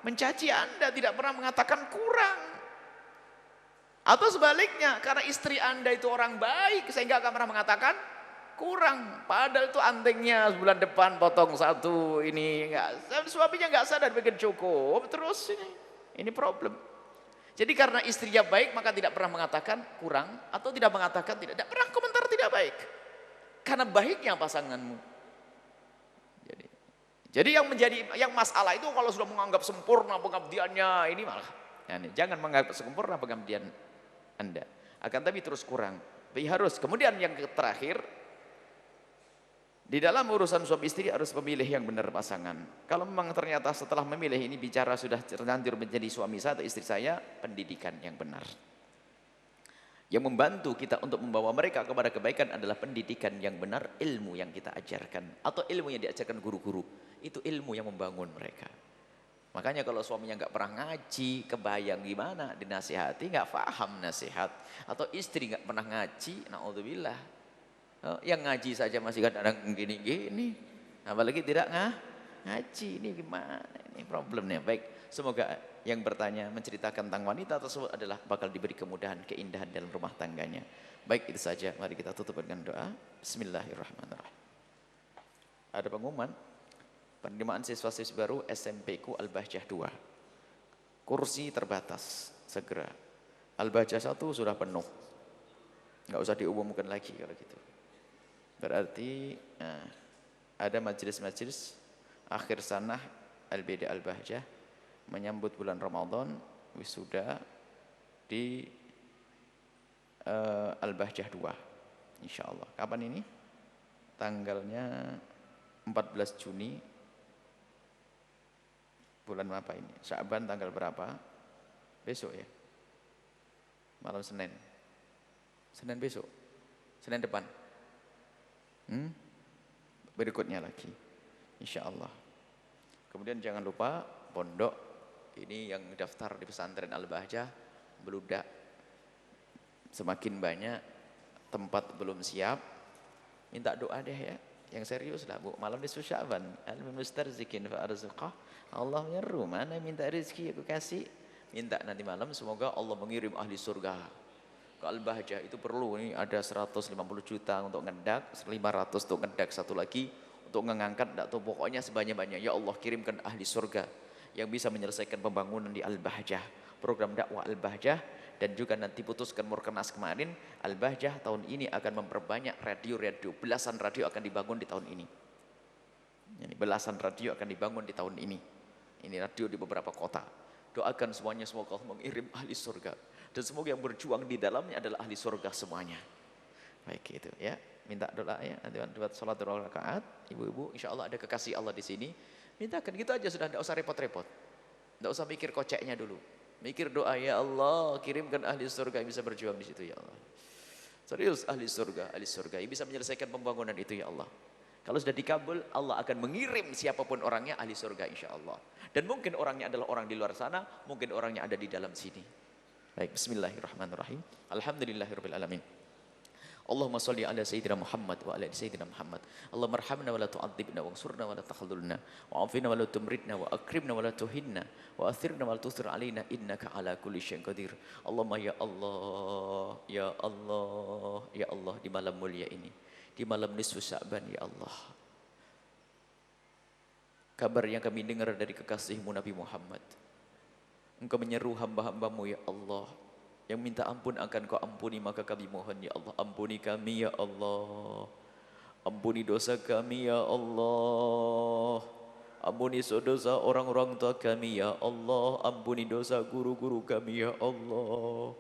mencaci Anda, tidak pernah mengatakan kurang. Atau sebaliknya, karena istri Anda itu orang baik sehingga akan pernah mengatakan kurang. Padahal itu antingnya bulan depan potong satu, ini enggak. Suaminya enggak sadar bikin cukup, terus ini problem. Jadi karena istrinya baik maka tidak pernah mengatakan kurang atau tidak mengatakan tidak pernah komentar tidak baik. Karena baiknya pasanganmu. Jadi yang masalah itu kalau sudah menganggap sempurna pengabdiannya ini malah. Jangan menganggap sempurna pengabdian Anda. Akan tapi terus kurang. Tapi harus. Kemudian yang terakhir, di dalam urusan suami istri harus memilih yang benar pasangan. Kalau memang ternyata setelah memilih ini bicara sudah terlanjur menjadi suami saya atau istri saya, pendidikan yang benar. Yang membantu kita untuk membawa mereka kepada kebaikan adalah pendidikan yang benar, ilmu yang kita ajarkan. Atau ilmu yang diajarkan guru-guru. Itu ilmu yang membangun mereka. Makanya kalau suaminya nggak pernah ngaji, kebayang gimana, dinasihati nggak paham nasihat. Atau istri nggak pernah ngaji, naudzubillah. Yang ngaji saja masih kadang-kadang gini-gini, apalagi tidak ngaji, ini gimana, ini problemnya. Baik, semoga yang bertanya menceritakan tentang wanita tersebut adalah bakal diberi kemudahan, keindahan dalam rumah tangganya. Baik, itu saja, mari kita tutup dengan doa. Bismillahirrahmanirrahim. Ada pengumuman, penerimaan siswa-siswi baru SMP-ku Al-Bahjah 2. Kursi terbatas, segera. Al-Bahjah 1 sudah penuh, nggak usah diumumkan lagi kalau gitu. Berarti ada majelis-majelis akhir sanah Al-Bida Al-Bahjah menyambut bulan Ramadan wisuda di Al-Bahjah 2 insyaallah. Kapan ini? Tanggalnya 14 Juni bulan apa ini? Sya'ban tanggal berapa? Besok ya? Malam Senin. Senin besok? Senin depan? Berikutnya lagi insyaallah. Kemudian jangan lupa pondok ini yang daftar di pesantren Al-Bahjah beludak semakin banyak, tempat belum siap, minta doa deh ya yang serius lah Bu. Malam nisfu Sya'ban al-mustarzikin fa arzuqah, Allah nyeru mana minta rezeki aku kasih, minta nanti malam semoga Allah mengirim ahli surga ke Al-Bahjah. Itu perlu, ini ada 150 juta untuk ngedak, 500 untuk ngedak, satu lagi untuk mengangkat, enggak tahu, pokoknya sebanyak-banyak. Ya Allah kirimkan ahli surga yang bisa menyelesaikan pembangunan di Al-Bahjah, program dakwah Al-Bahjah. Dan juga nanti putuskan Murkenas kemarin, Al-Bahjah tahun ini akan memperbanyak radio-radio, belasan radio akan dibangun di tahun ini. Ini belasan radio akan dibangun di tahun ini. Ini radio di beberapa kota. Doakan semuanya semoga Allah mengirim ahli surga. Dan semoga yang berjuang di dalamnya adalah ahli surga semuanya. Baik itu ya. Minta doa ya. Nanti buat sholat 2 rakaat. Ibu-ibu insya Allah ada kekasih Allah di sini. Mintakan gitu aja sudah, tidak usah repot-repot. Tidak usah mikir koceknya dulu. Mikir doa, ya Allah kirimkan ahli surga yang bisa berjuang di situ ya Allah. Serius ahli surga yang bisa menyelesaikan pembangunan itu ya Allah. Kalau sudah dikabul, Allah akan mengirim siapapun orangnya ahli surga insya Allah. Dan mungkin orangnya adalah orang di luar sana, mungkin orangnya ada di dalam sini. Baik, bismillahirrahmanirrahim. Alhamdulillahirabbil alamin. Allahumma salli ala sayyidina Muhammad wa ala sayyidina Muhammad. Allahumma arhamna wa la tu'adzibna wa ansurna wa la takhzulna wa afina wa la tumritna wa akrimna wa la tuhinna wa athirna wa la tusir alaina innaka ala kulli syai'in qadir. Allahumma ya Allah, ya Allah, ya Allah, di malam mulia ini, di malam nisfu Sya'ban ya Allah, kabar yang kami dengar dari kekasihmu Nabi Muhammad, Engkau menyeru hamba-hambamu ya Allah yang minta ampun akan Kau ampuni, maka kami mohon ya Allah, ampuni kami ya Allah, ampuni dosa kami ya Allah, ampuni dosa orang-orang tua kami ya Allah, ampuni dosa guru-guru kami ya Allah,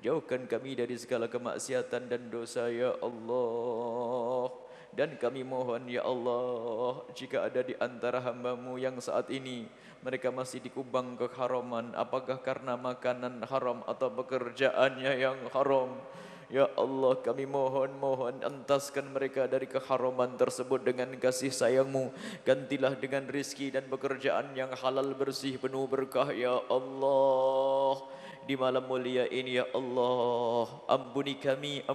jauhkan kami dari segala kemaksiatan dan dosa ya Allah. Dan kami mohon ya Allah, jika ada di antara hamba-Mu yang saat ini mereka masih dikubang keharaman, apakah karena makanan haram atau pekerjaannya yang haram, ya Allah kami mohon entaskan mereka dari keharaman tersebut dengan kasih sayang-Mu. Gantilah dengan rizki dan pekerjaan yang halal, bersih, penuh berkah ya Allah. Di malam mulia ini ya Allah, ampuni kami,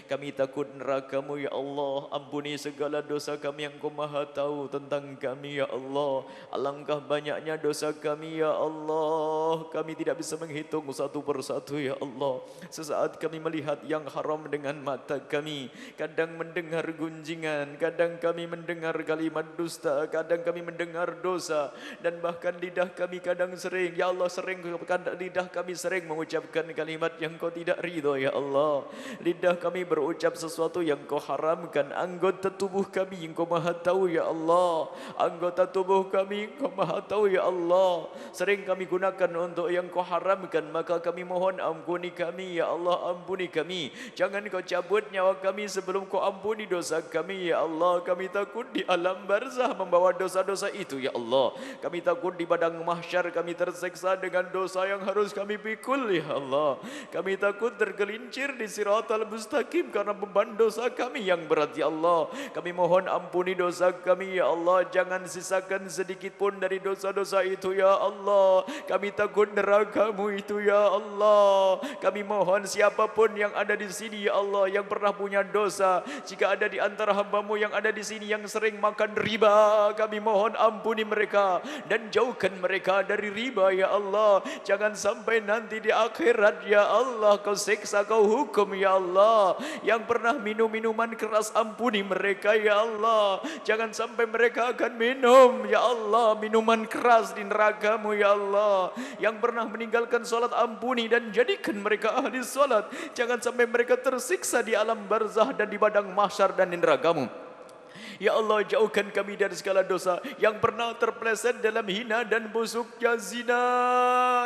kami takut neraka-Mu ya Allah, ampuni segala dosa kami yang Kau maha tahu tentang kami ya Allah. Alangkah banyaknya dosa kami ya Allah, kami tidak bisa menghitung satu persatu ya Allah. Sesaat kami melihat yang haram dengan mata kami, kadang mendengar gunjingan, kadang kami mendengar kalimat dusta, kadang kami mendengar dosa, dan bahkan lidah kami kadang sering, ya Allah sering lidah kami sering mengucapkan kalimat yang Kau tidak ridho ya Allah. Lidah kami berucap sesuatu yang Kau haramkan. Anggota tubuh kami yang Kau maha tahu ya Allah, anggota tubuh kami Kau maha tahu ya Allah, sering kami gunakan untuk yang Kau haramkan, maka kami mohon ampuni kami ya Allah, ampuni kami. Jangan Kau cabut nyawa kami sebelum Kau ampuni dosa kami ya Allah. Kami takut di alam barzah membawa dosa-dosa itu ya Allah. Kami takut di padang mahsyar kami terseksa dengan dosa yang harus kami pikul ya Allah. Kami takut tergelincir di siratal mustaqim karena beban dosa kami yang berat ya Allah. Kami mohon ampuni dosa kami ya Allah. Jangan sisakan sedikit pun dari dosa-dosa itu ya Allah. Kami takut neraka-Mu itu ya Allah. Kami mohon siapapun yang ada di sini ya Allah yang pernah punya dosa, jika ada di antara hamba-Mu yang ada di sini yang sering makan riba, kami mohon ampuni mereka dan jauhkan mereka dari riba ya Allah. Jangan sampai nanti di akhirat ya Allah Kau siksa, Kau hukum ya Allah. Yang pernah minum minuman keras, ampuni mereka ya Allah. Jangan sampai mereka akan minum ya Allah minuman keras di neraka-Mu ya Allah. Yang pernah meninggalkan solat, ampuni dan jadikan mereka ahli solat. Jangan sampai mereka tersiksa di alam barzah dan di padang mahsyar dan di neraka-Mu. Ya Allah, jauhkan kami dari segala dosa. Yang pernah terpeleset dalam hina dan busuknya zina,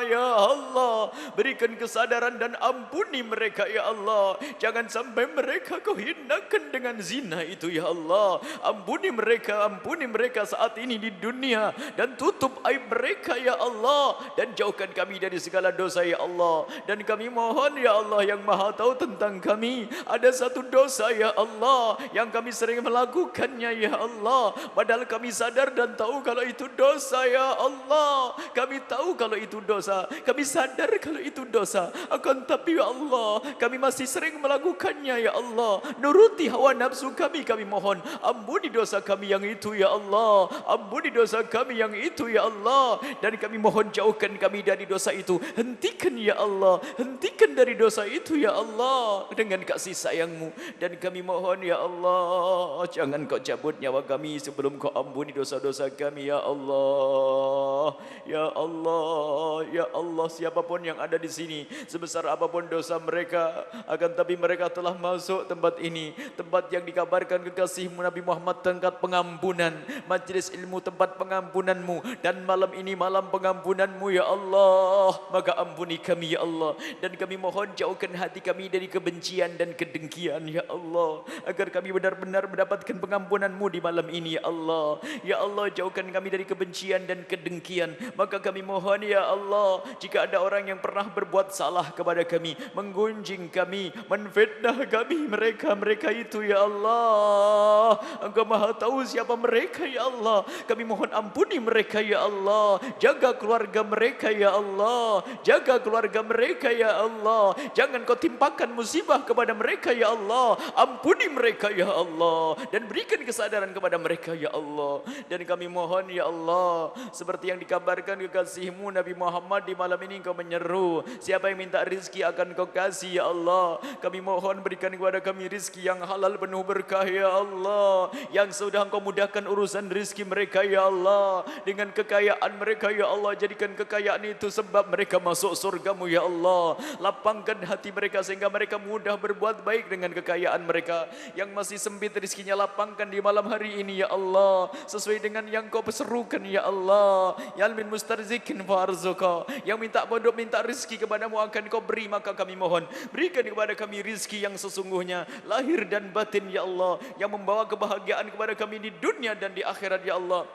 ya Allah, berikan kesadaran dan ampuni mereka ya Allah. Jangan sampai mereka Kau hinakan dengan zina itu ya Allah. Ampuni mereka saat ini di dunia, dan tutup aib mereka ya Allah. Dan jauhkan kami dari segala dosa ya Allah. Dan kami mohon ya Allah yang maha tahu tentang kami, ada satu dosa ya Allah yang kami sering melakukannya ya Allah, padahal kami sadar dan tahu kalau itu dosa ya Allah. Kami tahu kalau itu dosa, kami sadar kalau itu dosa, akan tapi ya Allah kami masih sering melakukannya ya Allah. Nuruti hawa nafsu kami, kami mohon ampuni dosa kami yang itu ya Allah, ampuni dosa kami yang itu ya Allah. Dan kami mohon jauhkan kami dari dosa itu, hentikan ya Allah, hentikan dari dosa itu ya Allah dengan kasih sayang-Mu. Dan kami mohon ya Allah, jangan Kau cabut nyawa kami sebelum Kau ampuni dosa-dosa kami ya Allah. Ya Allah, ya Allah, siapapun yang ada di sini, sebesar apapun dosa mereka, akan tapi mereka telah masuk tempat ini, tempat yang dikabarkan kekasih-Mu Nabi Muhammad, tempat pengampunan, majlis ilmu, tempat pengampunan-Mu. Dan malam ini malam pengampunan-Mu ya Allah, maka ampuni kami ya Allah. Dan kami mohon jauhkan hati kami dari kebencian dan kedengkian ya Allah, agar kami benar-benar mendapatkan pengampunan permohonan-mu di malam ini ya Allah. Ya Allah, jauhkan kami dari kebencian dan kedengkian. Maka kami mohon ya Allah, jika ada orang yang pernah berbuat salah kepada kami, menggunjing kami, menfitnah kami, mereka itu ya Allah, Engkau maha tahu siapa mereka ya Allah. Kami mohon ampuni mereka ya Allah. Jaga keluarga mereka ya Allah. Jaga keluarga mereka ya Allah. Jangan kau timpakan musibah kepada mereka ya Allah. Ampuni mereka ya Allah, dan berikan kesadaran kepada mereka ya Allah. Dan kami mohon ya Allah, seperti yang dikabarkan kekasih-Mu Nabi Muhammad, di malam ini Engkau menyeru, siapa yang minta rizki akan Kau kasih ya Allah. Kami mohon berikan kepada kami rizki yang halal penuh berkah ya Allah. Yang sudah Engkau mudahkan urusan rizki mereka ya Allah, dengan kekayaan mereka ya Allah. Jadikan kekayaan itu sebab mereka masuk surga-Mu ya Allah. Lapangkan hati mereka sehingga mereka mudah berbuat baik dengan kekayaan mereka. Yang masih sempit rizkinya, lapangkan di malam hari ini ya Allah, sesuai dengan yang Kau serukan ya Allah. Ya min mustarzikin farzuqa, yang minta pondok, minta rizki kepadamu akan Kau beri. Maka kami mohon, berikan kepada kami rizki yang sesungguhnya, lahir dan batin ya Allah, yang membawa kebahagiaan kepada kami di dunia dan di akhirat ya Allah.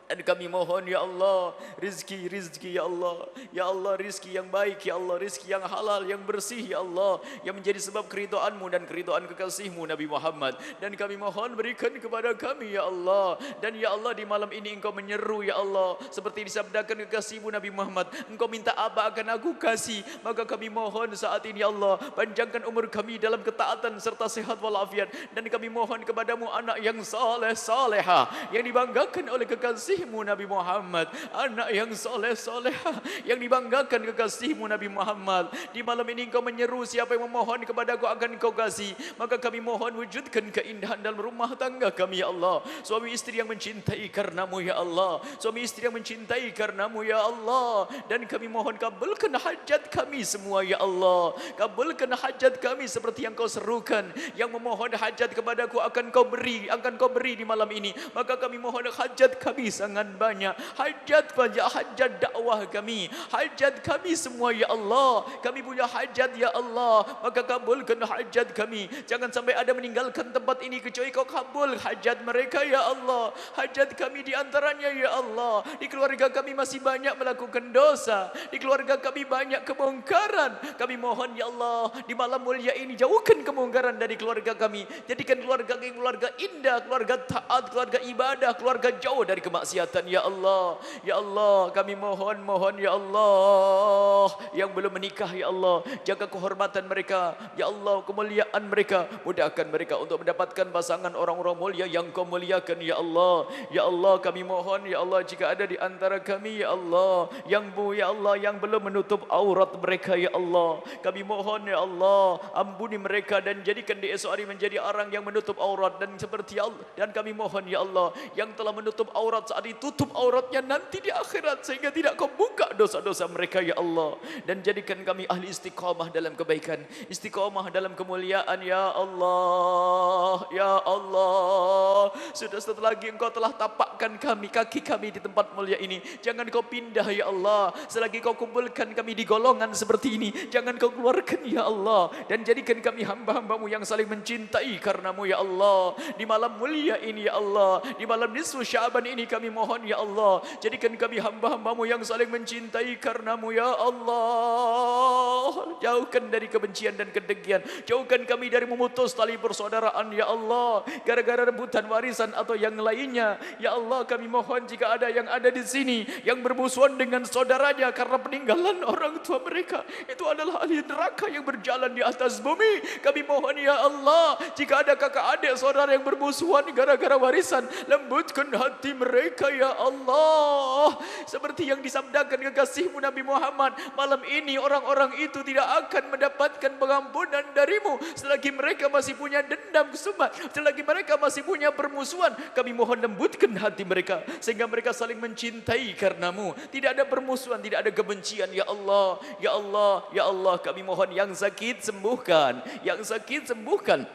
Dan kami mohon ya Allah, rizki ya Allah. Ya Allah, rizki yang baik ya Allah, rizki yang halal, yang bersih ya Allah, yang menjadi sebab keridhaan-Mu dan keridhaan kekasih-Mu Nabi Muhammad. Dan kami mohon berikan kepada kami ya Allah. Dan ya Allah, di malam ini Engkau menyeru ya Allah, seperti disabdakan kekasih-Mu Nabi Muhammad, Engkau minta apa akan aku kasih. Maka kami mohon saat ini ya Allah, panjangkan umur kami dalam ketaatan serta sehat walafiat. Dan kami mohon kepadamu anak yang saleh salehah, yang dibanggakan oleh kekasih Nabi Muhammad, anak yang soleh-solehah yang dibanggakan kekasih-Mu Nabi Muhammad. Di malam ini Engkau menyeru, siapa yang memohon kepada-Ku akan Kau kasih. Maka kami mohon wujudkan keindahan dalam rumah tangga kami ya Allah. Suami istri yang mencintai karena-Mu ya Allah, suami istri yang mencintai karena-Mu ya Allah. Dan kami mohon kabulkan hajat kami semua ya Allah. Kabulkan hajat kami seperti yang Kau serukan. Yang memohon hajat kepada-Ku akan Kau beri, di malam ini. Maka kami mohon hajat kami sangat banyak, hajat dakwah kami, hajat kami semua ya Allah. Kami punya hajat ya Allah, maka kabulkan hajat kami. Jangan sampai ada meninggalkan tempat ini kecuali Kau kabul hajat mereka ya Allah. Hajat kami di antaranya ya Allah, di keluarga kami masih banyak melakukan dosa, di keluarga kami banyak kemungkaran. Kami mohon ya Allah, di malam mulia ini jauhkan kemungkaran dari keluarga kami. Jadikan keluarga kami keluarga indah, keluarga taat, keluarga ibadah, keluarga jauh dari kemaksiatan ya Allah. Ya Allah, kami mohon ya Allah, yang belum menikah ya Allah, jaga kehormatan mereka ya Allah, kemuliaan mereka, mudahkan mereka untuk mendapatkan pasangan orang-orang mulia yang Kau muliakan ya Allah. Ya Allah, kami mohon ya Allah, jika ada di antara kami ya Allah yang ya Allah yang belum menutup aurat mereka ya Allah, kami mohon ya Allah, ampuni mereka dan jadikan di esok hari menjadi orang yang menutup aurat. Dan seperti Allah, dan kami mohon ya Allah, yang telah menutup aurat saat ditutup auratnya nanti di akhirat, sehingga tidak Kau buka dosa-dosa mereka ya Allah. Dan jadikan kami ahli istiqamah dalam kebaikan, istiqamah dalam kemuliaan ya Allah. Ya Allah, sudah setelah lagi Engkau telah tapakkan kami, kaki kami di tempat mulia ini, jangan Kau pindah ya Allah. Selagi Kau kumpulkan kami di golongan seperti ini, jangan Kau keluarkan ya Allah. Dan jadikan kami hamba-hamba-Mu yang saling mencintai karena-Mu ya Allah. Di malam mulia ini ya Allah, di malam nisfu Sya'ban ini kami mohon ya Allah, jadikan kami hamba-hamba-Mu yang saling mencintai karena-Mu ya Allah. Jauhkan dari kebencian dan kedengkian, jauhkan kami dari memutus tali persaudaraan ya Allah, gara-gara rebutan warisan atau yang lainnya ya Allah. Kami mohon jika ada yang ada di sini yang bermusuhan dengan saudaranya karena peninggalan orang tua mereka, itu adalah ahli neraka yang berjalan di atas bumi. Kami mohon ya Allah, jika ada kakak adik saudara yang bermusuhan gara-gara warisan, lembutkan hati mereka ya Allah. Seperti yang disabdakan kekasih-Mu Nabi Muhammad, malam ini orang-orang itu tidak akan mendapatkan pengampunan dari-Mu selagi mereka masih punya dendam kesumat, selagi mereka masih punya permusuhan. Kami mohon lembutkan hati mereka sehingga mereka saling mencintai karena-Mu. Tidak ada permusuhan, tidak ada kebencian ya Allah. Ya Allah, ya Allah, kami mohon yang sakit sembuhkan, yang sakit sembuhkan,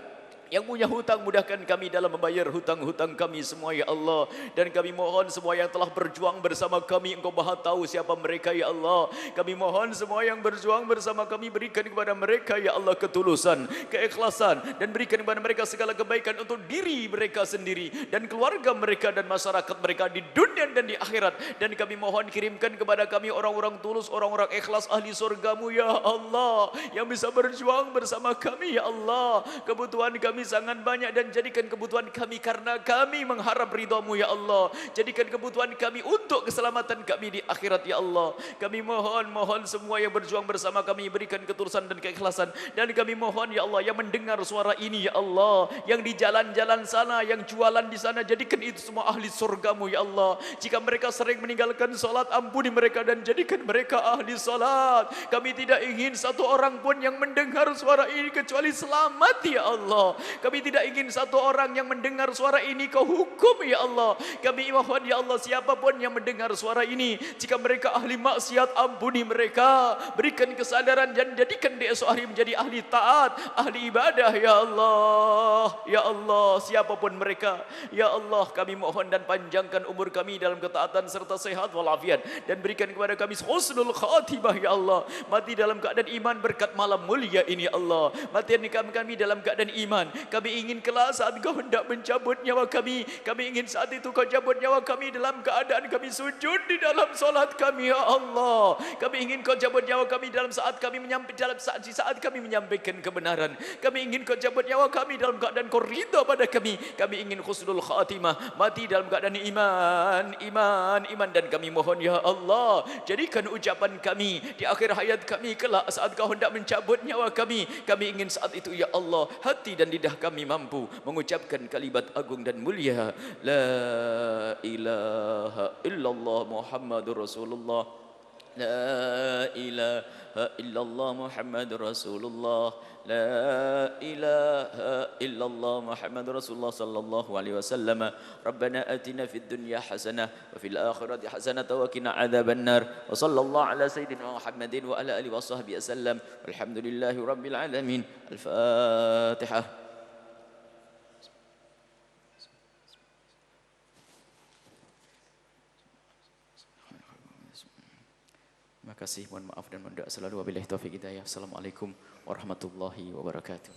Yang punya hutang mudahkan kami dalam membayar hutang-hutang kami semua ya Allah. Dan kami mohon semua yang telah berjuang bersama kami, Engkau Maha tahu siapa mereka ya Allah. Kami mohon semua yang berjuang bersama kami, berikan kepada mereka ya Allah ketulusan, keikhlasan, dan berikan kepada mereka segala kebaikan untuk diri mereka sendiri dan keluarga mereka dan masyarakat mereka di dunia dan di akhirat. Dan kami mohon kirimkan kepada kami orang-orang tulus, orang-orang ikhlas ahli surgamu ya Allah, yang bisa berjuang bersama kami ya Allah. Kebutuhan kami sangat banyak, dan jadikan kebutuhan kami karena kami mengharap ridhamu ya Allah. Jadikan kebutuhan kami untuk keselamatan kami di akhirat ya Allah. Kami mohon semua yang berjuang bersama kami, berikan ketulusan dan keikhlasan. Dan kami mohon ya Allah, yang mendengar suara ini ya Allah, yang di jalan-jalan sana, yang jualan di sana, jadikan itu semua ahli surgamu ya Allah. Jika mereka sering meninggalkan solat, ampuni mereka dan jadikan mereka ahli solat. Kami tidak ingin satu orang pun yang mendengar suara ini kecuali selamat ya Allah. Kami tidak ingin satu orang yang mendengar suara ini kau hukum ya Allah. Kami mohon ya Allah, siapapun yang mendengar suara ini, jika mereka ahli maksiat, ampuni mereka, berikan kesadaran dan jadikan dia esok hari menjadi ahli taat, ahli ibadah ya Allah. Ya Allah, siapapun mereka ya Allah, kami mohon dan panjangkan umur kami dalam ketaatan serta sehat walafiat, dan berikan kepada kami husnul khatimah ya Allah. Mati dalam keadaan iman berkat malam mulia ini ya Allah. Mati kami dalam keadaan iman. Kami ingin kelak saat kau hendak mencabut nyawa kami, kami ingin saat itu kau cabut nyawa kami dalam keadaan kami sujud di dalam solat kami ya Allah. Kami ingin kau cabut nyawa kami dalam saat kami saat kami menyampaikan kebenaran. Kami ingin kau cabut nyawa kami dalam keadaan kau ridha pada kami. Kami ingin husnul khatimah, mati dalam keadaan iman. Dan kami mohon ya Allah, jadikan ucapan kami di akhir hayat kami kelak saat kau hendak mencabut nyawa kami. Kami ingin saat itu ya Allah, hati dan lidah kami mampu mengucapkan kalimat agung dan mulia, la ilaha illallah Muhammadur Rasulullah, la ilaha illallah Muhammadur Rasulullah, la ilaha illallah Muhammadur Rasulullah sallallahu alaihi wasallam. Rabbana atina fid dunya hasanah wa fil akhirati hasanah wa qina adzabannar. Wa sallallahu ala sayyidina Muhammadin wa ala alihi washabbihi wasallam. Walhamdulillahi rabbil alamin. Al-Fatihah. Terima kasih, mohon maaf dan mohon doa selalu. Wabillahi taufiq hidayah. Assalamualaikum warahmatullahi wabarakatuh.